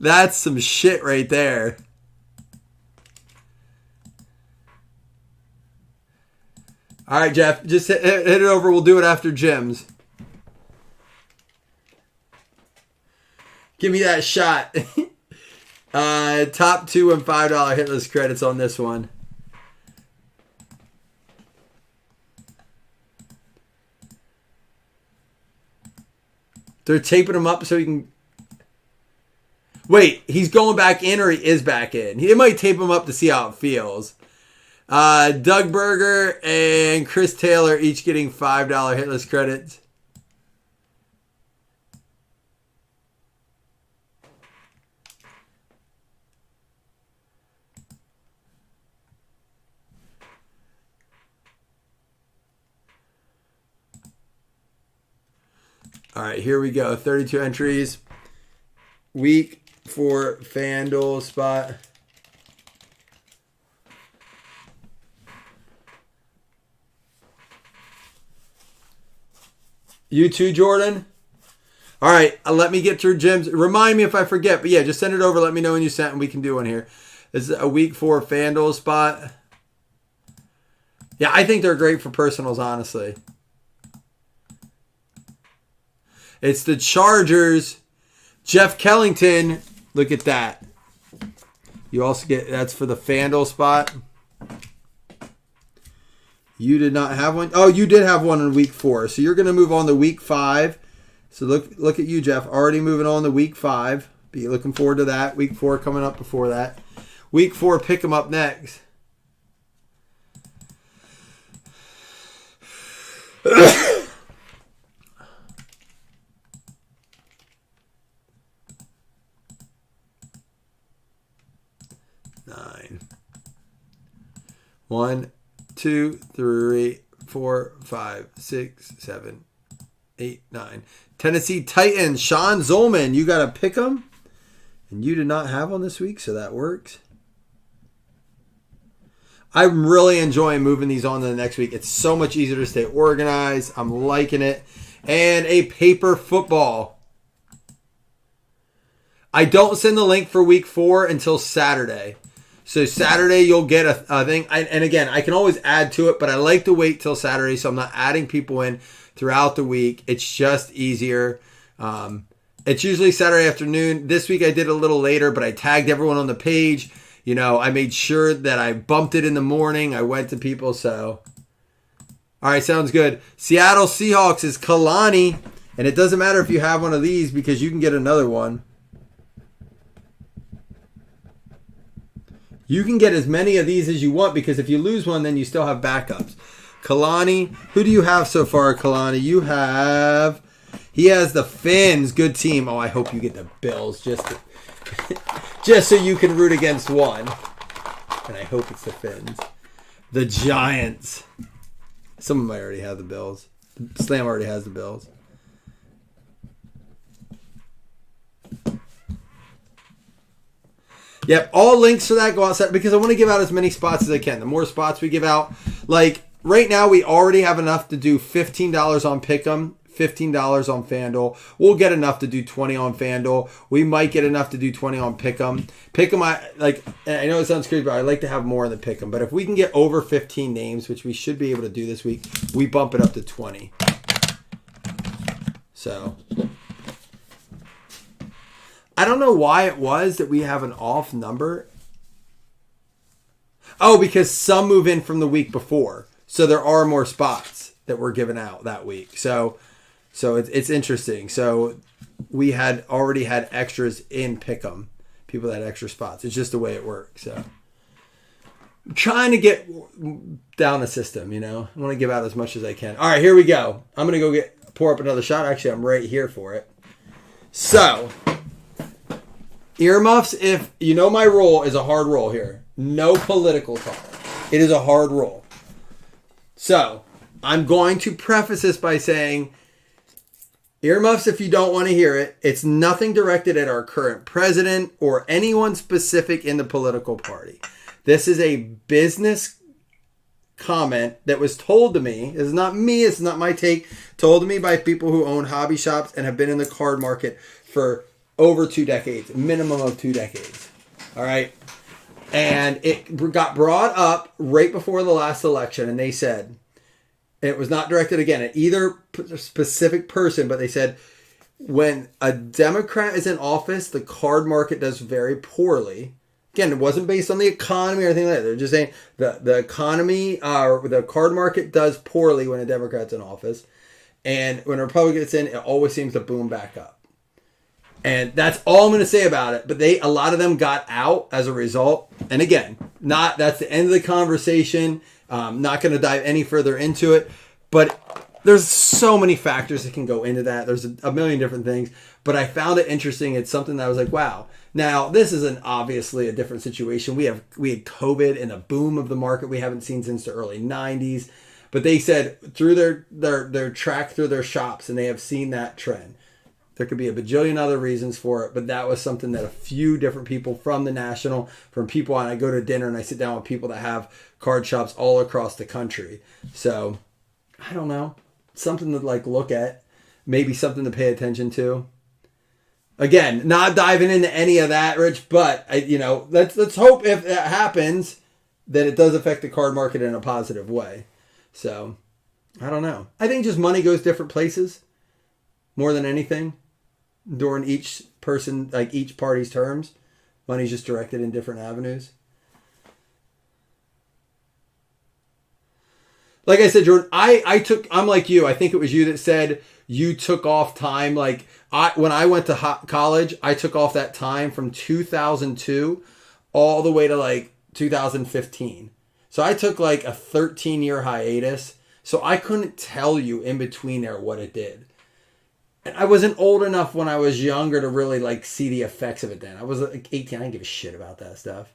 that's some shit right there. All right, Jeff, just hit it over. We'll do it after Jim's. Give me that shot. Top 2 and $5 hitless credits on this one. They're taping him up so he can... Wait, he's going back in or he is back in? He might tape him up to see how it feels. Doug Berger and Chris Taylor each getting $5 hitless credits. All right, here we go. 32 entries. Week 4 FanDuel spot. You too, Jordan? All right, let me get through Jim's. Remind me if I forget. But yeah, just send it over. Let me know when you sent and we can do one here. This is a week 4 FanDuel spot. Yeah, I think they're great for personals, honestly. It's the Chargers. Jeff Kellington. Look at that. You also get, that's for the FanDuel spot. You did not have one. Oh, you did have one in week 4. So you're going to move on to week 5. So look at you, Jeff. Already moving on to week 5. Be looking forward to that. Week 4 coming up before that. Week 4, pick them up next. Nine. 1, 2, 3, 4, 5, 6, 7, 8, 9. Tennessee Titans, Sean Zolman. You got to pick them. And you did not have one this week, so that works. I'm really enjoying moving these on to the next week. It's so much easier to stay organized. I'm liking it. And a paper football. I don't send the link for week 4 until Saturday. So Saturday you'll get a thing. And again, I can always add to it, but I like to wait till Saturday so I'm not adding people in throughout the week. It's just easier. It's usually Saturday afternoon. This week I did it a little later, but I tagged everyone on the page. You know, I made sure that I bumped it in the morning. I went to people, so. All right, sounds good. Seattle Seahawks is Kalani. And it doesn't matter if you have one of these because you can get another one. You can get as many of these as you want because if you lose one, then you still have backups. Kalani, who do you have so far, Kalani? He has the Finns. Good team. Oh, I hope you get the Bills just so you can root against one. And I hope it's the Finns. The Giants. Someone might already have the Bills. Slam already has the Bills. Yep, all links for that go outside because I want to give out as many spots as I can. The more spots we give out, like right now we already have enough to do $15 on Pick'em, $15 on FanDuel. We'll get enough to do 20 on FanDuel. We might get enough to do 20 on Pick'em. Pick'em, I know it sounds crazy, but I like to have more than Pick'em. But if we can get over 15 names, which we should be able to do this week, we bump it up to 20. So I don't know why it was that we have an off number. Oh, because some move in from the week before. So there are more spots that were given out that week. So it's interesting. So we had already had extras in Pick'em. People that had extra spots. It's just the way it works. So I'm trying to get down the system, you know. I want to give out as much as I can. All right, here we go. I'm going to go pour up another shot. Actually, I'm right here for it. So earmuffs, if you know my rule is a hard rule here. No political talk. It is a hard rule. So I'm going to preface this by saying earmuffs if you don't want to hear it. It's nothing directed at our current president or anyone specific in the political party. This is a business comment that was told to me. It's not me. It's not my take. Told to me by people who own hobby shops and have been in the card market for over 2 decades, minimum of 2 decades. All right. And it got brought up right before the last election. And they said, and it was not directed again at either specific person, but they said, when a Democrat is in office, the card market does very poorly. Again, it wasn't based on the economy or anything like that. They're just saying the economy, the card market does poorly when a Democrat's in office. And when a Republican gets in, it always seems to boom back up. And that's all I'm going to say about it. But a lot of them got out as a result. And again, that's the end of the conversation. Not going to dive any further into it. But there's so many factors that can go into that. There's a million different things. But I found it interesting. It's something that I was like, wow. Now, this is obviously a different situation. We had COVID and a boom of the market we haven't seen since the early 90s. But they said through their track through their shops, and they have seen that trend. There could be a bajillion other reasons for it, but that was something that a few different people from the national, from people, and I go to dinner and I sit down with people that have card shops all across the country. So, I don't know. Something to look at. Maybe something to pay attention to. Again, not diving into any of that, Rich, but let's hope if that happens that it does affect the card market in a positive way. So, I don't know. I think just money goes different places more than anything. During each person, each party's terms, money's just directed in different avenues. Like I said, Jordan, I'm like you. I think it was you that said you took off time. When I went to college, I took off that time from 2002 all the way to 2015. So I took a 13-year hiatus. So I couldn't tell you in between there what it did. And I wasn't old enough when I was younger to really see the effects of it then. I was 18. I didn't give a shit about that stuff.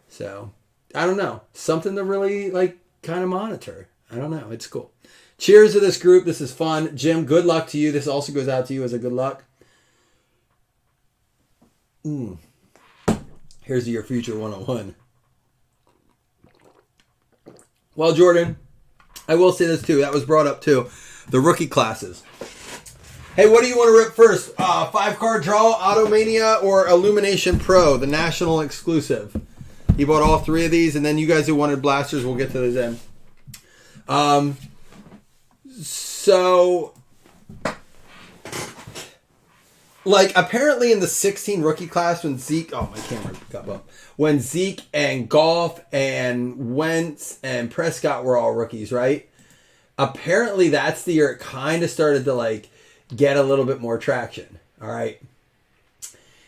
So, I don't know. Something to really kind of monitor. I don't know. It's cool. Cheers to this group. This is fun. Jim, good luck to you. This also goes out to you as a good luck. Here's your future 101. Well, Jordan, I will say this too. That was brought up too. The rookie classes. Hey, what do you want to rip first? 5-card draw, Automania, or Illumination Pro, the national exclusive? He bought all 3 of these, and then you guys who wanted blasters, we'll get to those in. So, like, apparently in the 16 rookie class when Zeke, oh, my camera got bumped. When Zeke and Goff and Wentz and Prescott were all rookies, right? Apparently that's the year it kind of started to, like, get a little bit more traction. All right.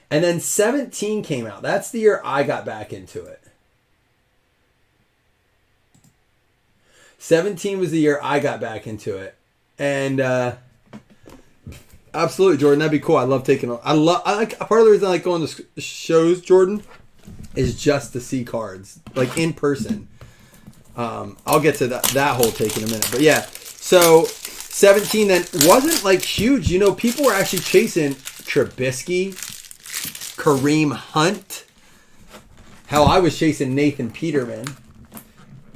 And then 17 came out. That's the year I got back into it. 17 was the year I got back into it. And absolutely, Jordan, that'd be cool. I love taking I like part of the reason I like going to shows, Jordan, is just to see cards. Like in person. I'll get to that whole take in a minute. But yeah. So 17 then wasn't like huge. You know, people were actually chasing Trubisky, Kareem Hunt. Hell, I was chasing Nathan Peterman.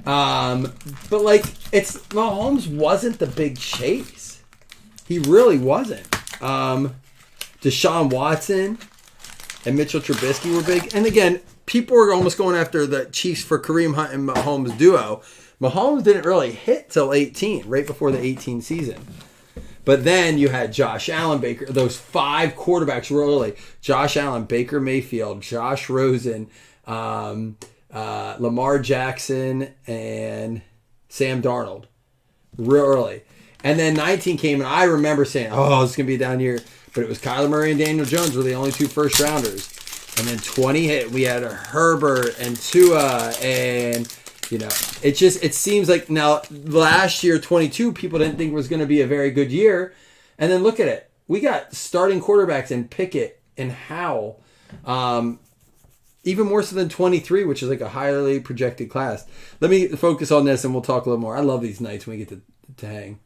But like Mahomes wasn't the big chase. He really wasn't. Deshaun Watson and Mitchell Trubisky were big. And again, people were almost going after the Chiefs for Kareem Hunt and Mahomes duo. Mahomes didn't really hit till 18, right before the 18 season. But then you had Josh Allen, Baker, those 5 quarterbacks real early. Josh Allen, Baker Mayfield, Josh Rosen, Lamar Jackson, and Sam Darnold. Real early. And then 19 came, and I remember saying, oh, it's going to be down here. But it was Kyler Murray and Daniel Jones were the only 2 first rounders. And then 20 hit. We had Herbert and Tua, and you know, it seems like now last year 22 people didn't think was going to be a very good year, and then look at it. We got starting quarterbacks in Pickett and Howell, even more so than 23, which is like a highly projected class. Let me focus on this, and we'll talk a little more. I love these nights when we get to hang.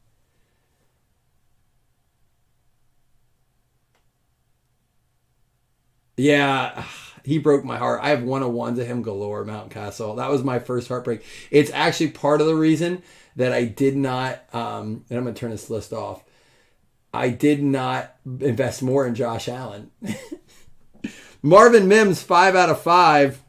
Yeah, he broke my heart. I have 101s of him galore, Mountain Castle. That was my first heartbreak. It's actually part of the reason that I did not, and I'm going to turn this list off. I did not invest more in Josh Allen. Marvin Mims, 5 out of 5.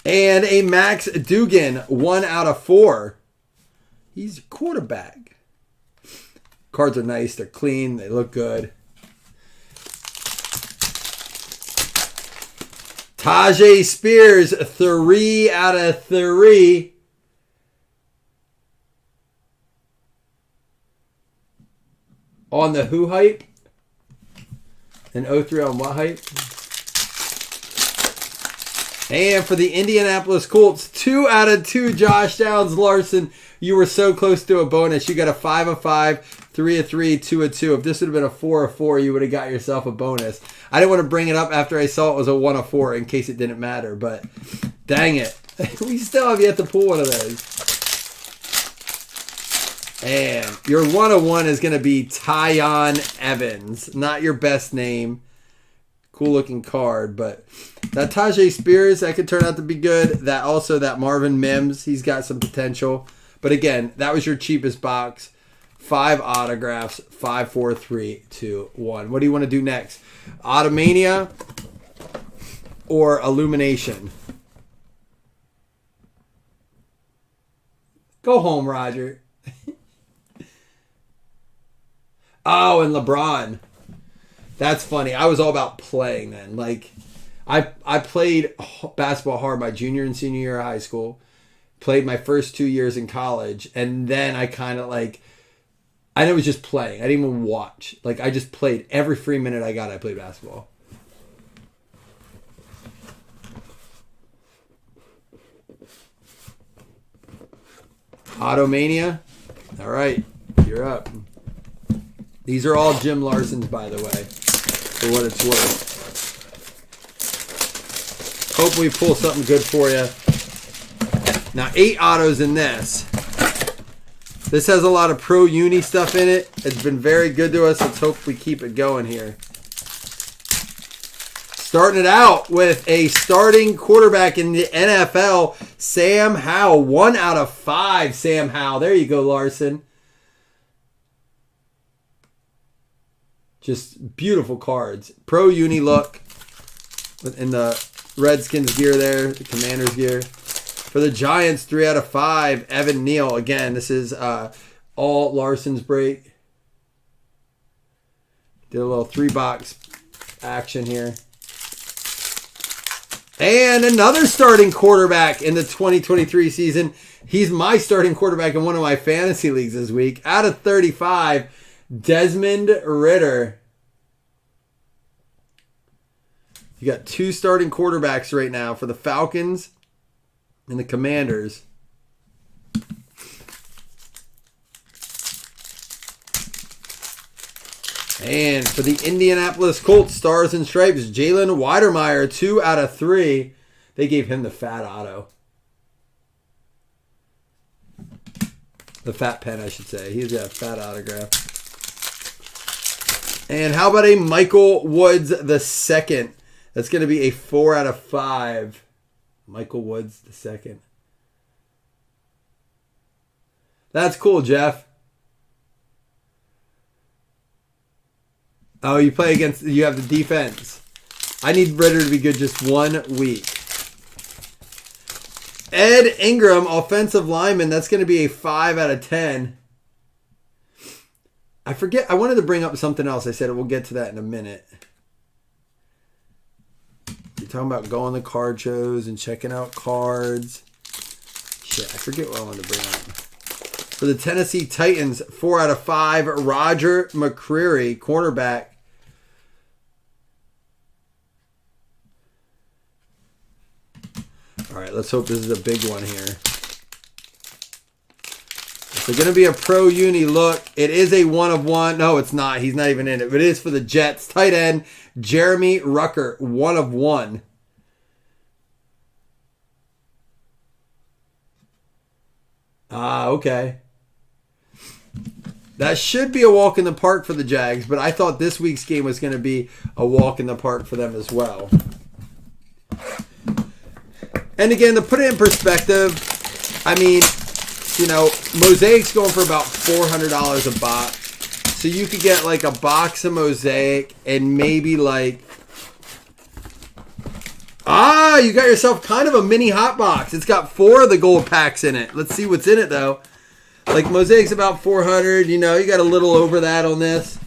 And a Max Dugan, 1 out of 4. He's a quarterback. Cards are nice. They're clean. They look good. Tajay Spears, 3 out of 3. On the who hype? And 03 on what hype? And for the Indianapolis Colts, 2 out of 2, Josh Downs Larson. You were so close to a bonus. You got a 5 of 5, 3 of 3, 2 of 2. If this would have been a 4 of 4, you would have got yourself a bonus. I didn't want to bring it up after I saw it was a 1 of 4 in case it didn't matter, but dang it. We still have yet to pull one of those. And your 1 of 1 is going to be Tyon Evans. Not your best name. Cool looking card, but that Tajay Spears, that could turn out to be good. That also, that Marvin Mims, he's got some potential. But again, that was your cheapest box. 5 autographs, 5, 4, 3, 2, 1. What do you want to do next? Automania or Illumination? Go home, Roger. Oh, and LeBron. That's funny. I was all about playing then. Like, I played basketball hard my junior and senior year of high school. Played my first 2 years in college. And then I kind of like, I was just playing. I didn't even watch. Like, I just played. Every free minute I got, I played basketball. Automania. All right. You're up. These are all Jim Larson's, by the way, for what it's worth. Hope we pull something good for you. Now, 8 autos in this. This has a lot of Pro Uni stuff in it. It's been very good to us. Let's hope we keep it going here. Starting it out with a starting quarterback in the NFL, Sam Howell. 1 out of 5, Sam Howell. There you go, Larson. Just beautiful cards. Pro Uni look in the Redskins gear there, the Commanders gear. For the Giants, 3 out of 5, Evan Neal. Again, this is all Larson's break. Did a little 3-box action here. And another starting quarterback in the 2023 season. He's my starting quarterback in one of my fantasy leagues this week. Out of 35, Desmond Ridder. You got 2 starting quarterbacks right now for the Falcons and the Commanders. And for the Indianapolis Colts, Stars and Stripes, Jalen Weidermeyer, 2 out of 3. They gave him the fat auto. The fat pen, I should say. He's got a fat autograph. And how about a Michael Woods II? That's going to be a 4 out of 5. Michael Woods II. That's cool, Jeff. Oh, you play against, you have the defense. I need Ritter to be good just 1 week. Ed Ingram, offensive lineman. That's going to be a 5 out of 10. I forget. I wanted to bring up something else. I said we'll get to that in a minute. You're talking about going to card shows and checking out cards. Shit, I forget what I wanted to bring up. For the Tennessee Titans, 4 out of 5, Roger McCreary, cornerback. All right, let's hope this is a big one here. It's going to be a Pro Uni look. It is a 1 of 1. No, it's not. He's not even in it. But it is for the Jets. Tight end, Jeremy Rucker, 1 of 1. Okay. That should be a walk in the park for the Jags, but I thought this week's game was going to be a walk in the park for them as well. And again, to put it in perspective, I mean, you know, Mosaic's going for about $400 a box. So you could get like a box of Mosaic and maybe like... you got yourself kind of a mini hot box. It's got 4 of the gold packs in it. Let's see what's in it, though. Like, Mosaic's about 400. You know, you got a little over that on this.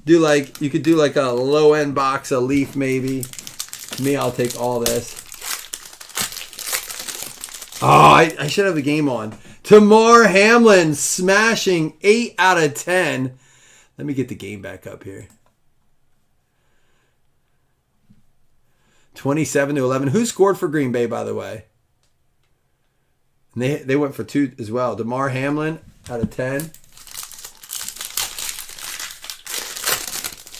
You could do like a low-end box of Leaf, maybe. Me, I'll take all this. I should have the game on. Tamar Hamlin smashing 8 out of 10. Let me get the game back up here. 27-11. Who scored for Green Bay, by the way? And they went for 2 as well. Damar Hamlin out of 10.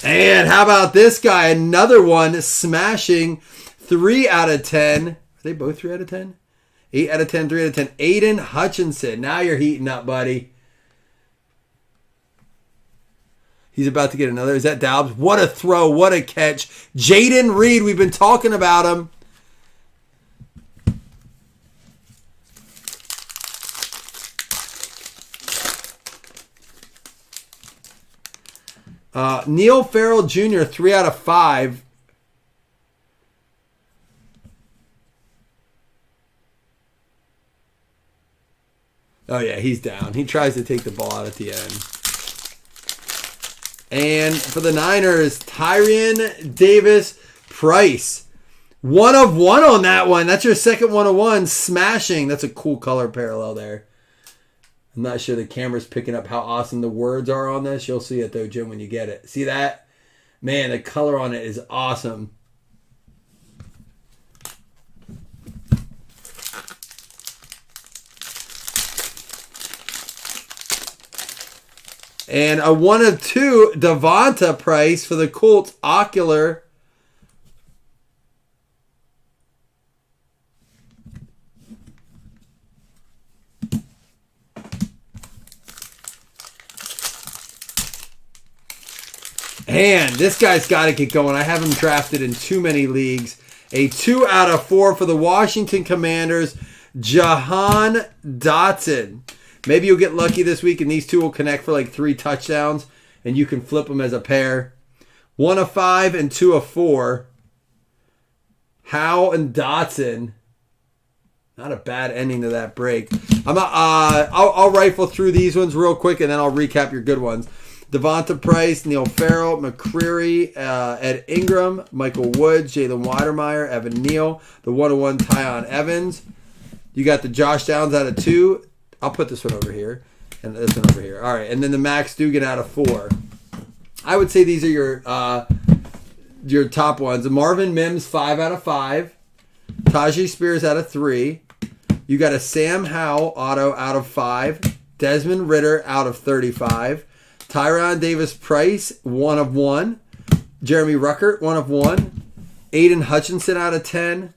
And how about this guy? Another one smashing 3 out of 10. Are they both 3 out of 10? 8 out of 10, 3 out of 10. Aiden Hutchinson. Now you're heating up, buddy. He's about to get another. Is that Doubs? What a throw. What a catch. Jaden Reed. We've been talking about him. Neil Farrell Jr., 3 out of 5. Oh, yeah, he's down. He tries to take the ball out at the end. And for the Niners, Tyrion Davis Price. 1 of 1 on that one. That's your second 1 of 1. Smashing. That's a cool color parallel there. I'm not sure the camera's picking up how awesome the words are on this. You'll see it, though, Jim, when you get it. See that? Man, the color on it is awesome. And a 1 of 2, Devonta Price for the Colts, ocular. Man, this guy's got to get going. I have him drafted in too many leagues. A 2 out of 4 for the Washington Commanders, Jahan Dotson. Maybe you'll get lucky this week and these two will connect for like 3 touchdowns and you can flip them as a pair. 1 of 5 and 2 of 4. Howe and Dotson. Not a bad ending to that break. I'll rifle through these ones real quick and then I'll recap your good ones. Devonta Price, Neil Farrell, McCreary, Ed Ingram, Michael Woods, Jalen Weidermeyer, Evan Neal, the 101 Tyon Evans. You got the Josh Downs out of 2. I'll put this one over here and this one over here. All right, and then the Max Dugan out of 4. I would say these are your top ones. The Marvin Mims 5 out of 5. Tajee Spears out of 3. You got a Sam Howell auto out of 5. Desmond Ritter out of 35. Tyron Davis Price, 1 of 1. Jeremy Ruckert, 1 of 1. Aiden Hutchinson out of 10.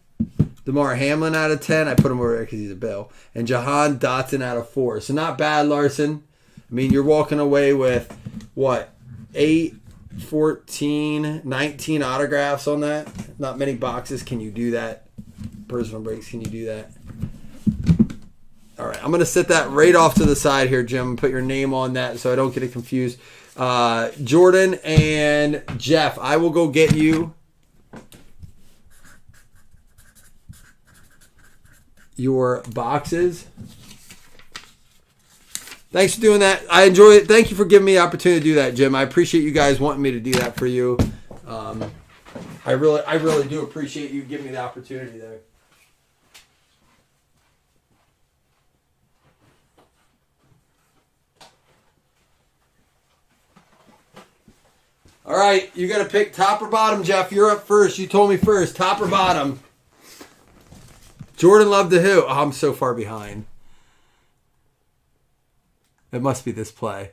DeMar Hamlin out of 10. I put him over there because he's a Bill. And Jahan Dotson out of 4. So not bad, Larson. I mean, you're walking away with, what, 8, 14, 19 autographs on that? Not many boxes. Can you do that? Personal breaks, can you do that? All right, I'm going to set that right off to the side here, Jim. Put your name on that so I don't get it confused. Jordan and Jeff, I will go get you your boxes. Thanks for doing that. I enjoy it. Thank you for giving me the opportunity to do that, Jim. I appreciate you guys wanting me to do that for you. I really do appreciate you giving me the opportunity there. All right, you got to pick top or bottom, Jeff. You're up first. You told me first. Top or bottom? Jordan Love to who? Oh, I'm so far behind. It must be this play.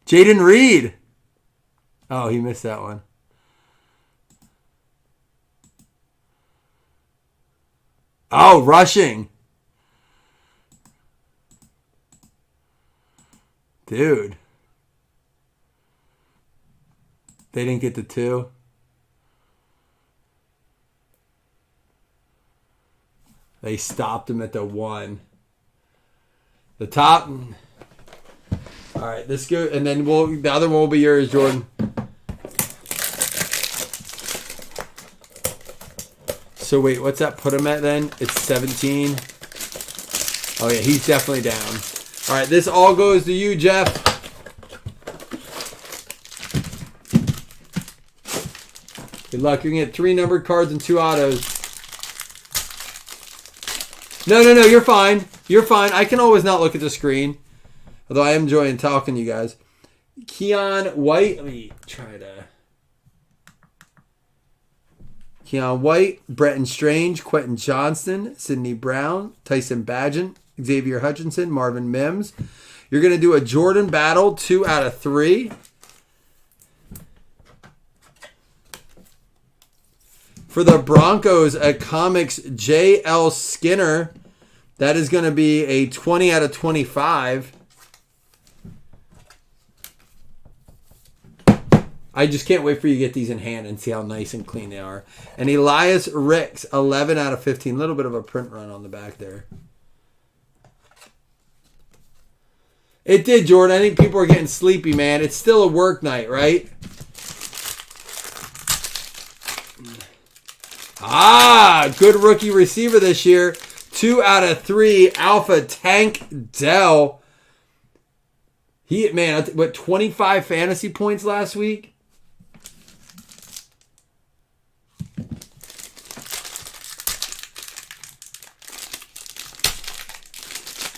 Jaden Reed. Oh, he missed that one. Oh, rushing. Dude. They didn't get the 2. They stopped him at the 1. The top. All right, this go, and then the other one will be yours, Jordan. So wait, what's that put him at then? It's 17. Oh yeah, he's definitely down. All right, this all goes to you, Jeff. Good luck. You're going to get 3 numbered cards and 2 autos. No, you're fine. You're fine. I can always not look at the screen. Although I am enjoying talking to you guys. Keon White. Let me try to. Keon White, Bretton Strange, Quentin Johnston, Sidney Brown, Tyson Bagent, Xavier Hutchinson, Marvin Mims. You're going to do a Jordan Battle, 2 out of 3. For the Broncos, a Comics J.L. Skinner. That is going to be a 20 out of 25. I just can't wait for you to get these in hand and see how nice and clean they are. And Elias Ricks, 11 out of 15. A little bit of a print run on the back there. It did, Jordan. I think people are getting sleepy, man. It's still a work night, right? Good rookie receiver this year. 2 out of 3. Alpha Tank Dell. He, 25 fantasy points last week?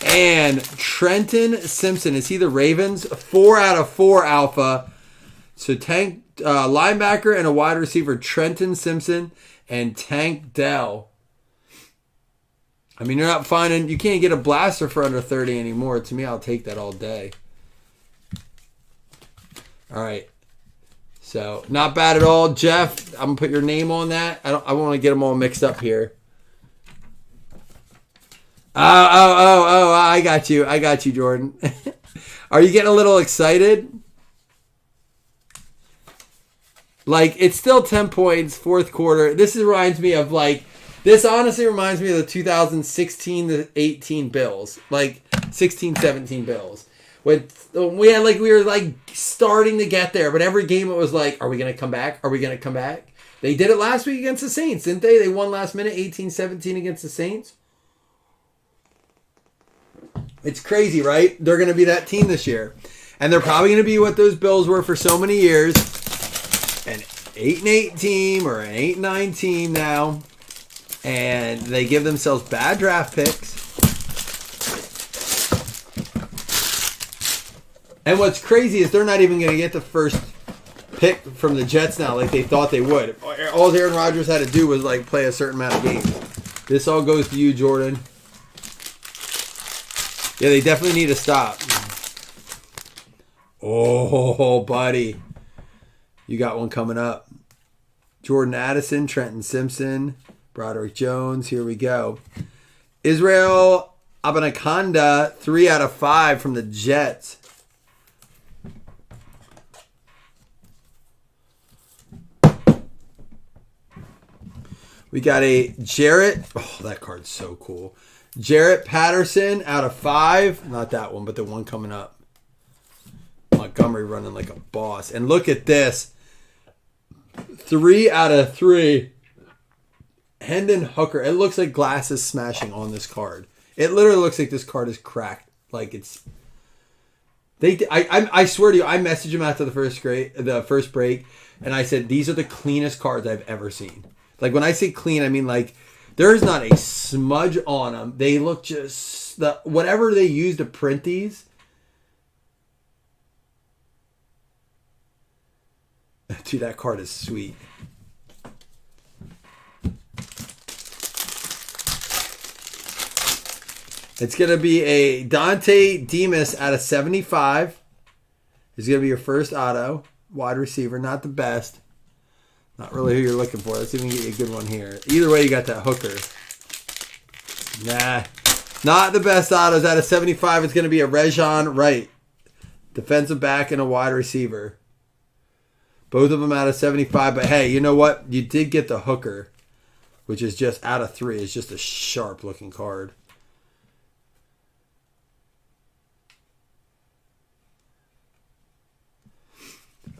And Trenton Simpson. Is he the Ravens? 4 out of 4 Alpha. So Tank, linebacker and a wide receiver, Trenton Simpson and Tank Dell. I mean, you're not finding, you can't get a blaster for under 30 anymore. To me, I'll take that all day. All right. So, not bad at all. Jeff, I'm going to put your name on that. I want to get them all mixed up here. I got you. I got you, Jordan. Are you getting a little excited? Like, it's still 10 points, fourth quarter. This reminds me of, like, this honestly reminds me of the 2016 to 18 Bills. Like, 16, 17 Bills. When we were, like, starting to get there. But every game it was like, are we going to come back? Are we going to come back? They did it last week against the Saints, didn't they? They won last minute, 18-17 against the Saints. It's crazy, right? They're going to be that team this year. And they're probably going to be what those Bills were for so many years. An 8-8 team or an 8-9 team now. And they give themselves bad draft picks. And what's crazy is they're not even going to get the first pick from the Jets now like they thought they would. All Aaron Rodgers had to do was like play a certain amount of games. This all goes to you, Jordan. Yeah, they definitely need to stop. Oh, buddy. You got one coming up. Jordan Addison, Trenton Simpson, Broderick Jones. Here we go. Israel Abanikanda, 3 out of 5 from the Jets. We got a Jarrett. Oh, that card's so cool. Jarrett Patterson out of 5. Not that one, but the one coming up. Montgomery running like a boss. And look at this. 3 out of 3. Hendon Hooker. It looks like glass is smashing on this card. It literally looks like this card is cracked. Like it's. I swear to you, I messaged him after the first break, and I said these are the cleanest cards I've ever seen. Like when I say clean, I mean like there's not a smudge on them. They look just whatever they use to print these. Dude, that card is sweet. It's going to be a Dante Demas out of 75. It's going to be your first auto. Wide receiver, not the best. Not really who you're looking for. Let's even get you a good one here. Either way, you got that hooker. Nah. Not the best autos. Out of 75, it's going to be a Rejon Wright. Defensive back and a wide receiver. Both of them out of 75. But hey, you know what? You did get the hooker, which is just out of 3. It's just a sharp looking card.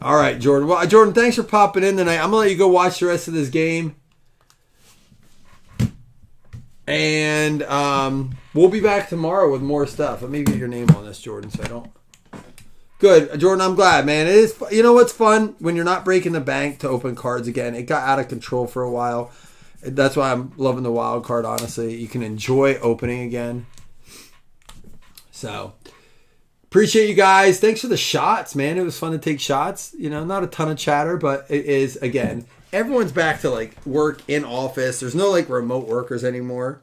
All right, Jordan. Well, Jordan, thanks for popping in tonight. I'm going to let you go watch the rest of this game. And we'll be back tomorrow with more stuff. Let me get your name on this, Jordan, so I don't... Good. Jordan, I'm glad, man. It is. You know what's fun? When you're not breaking the bank to open cards again. It got out of control for a while. That's why I'm loving the wild card, honestly. You can enjoy opening again. So... appreciate you guys. Thanks for the shots, man. It was fun to take shots. You know, not a ton of chatter, but it is, again, everyone's back to, like, work in office. There's no, like, remote workers anymore.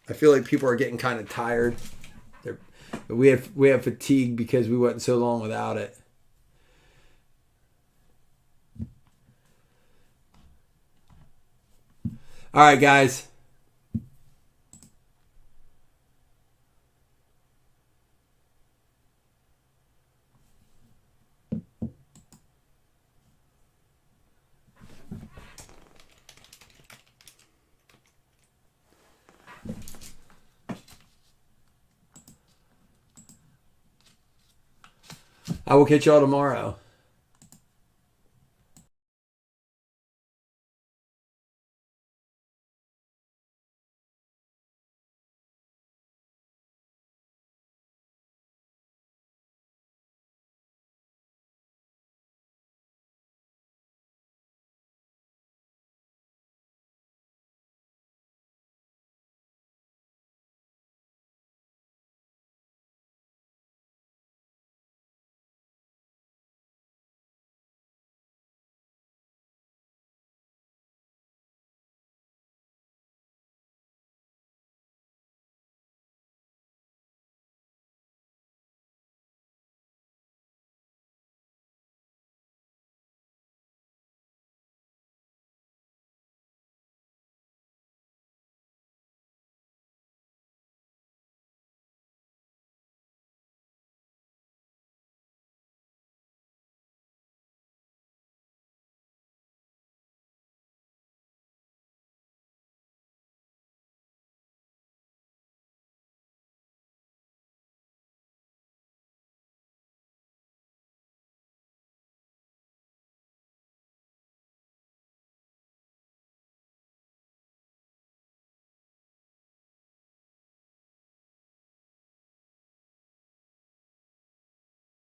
I feel like people are getting kind of tired. We have fatigue because we went so long without it. All right, guys. I will catch y'all tomorrow.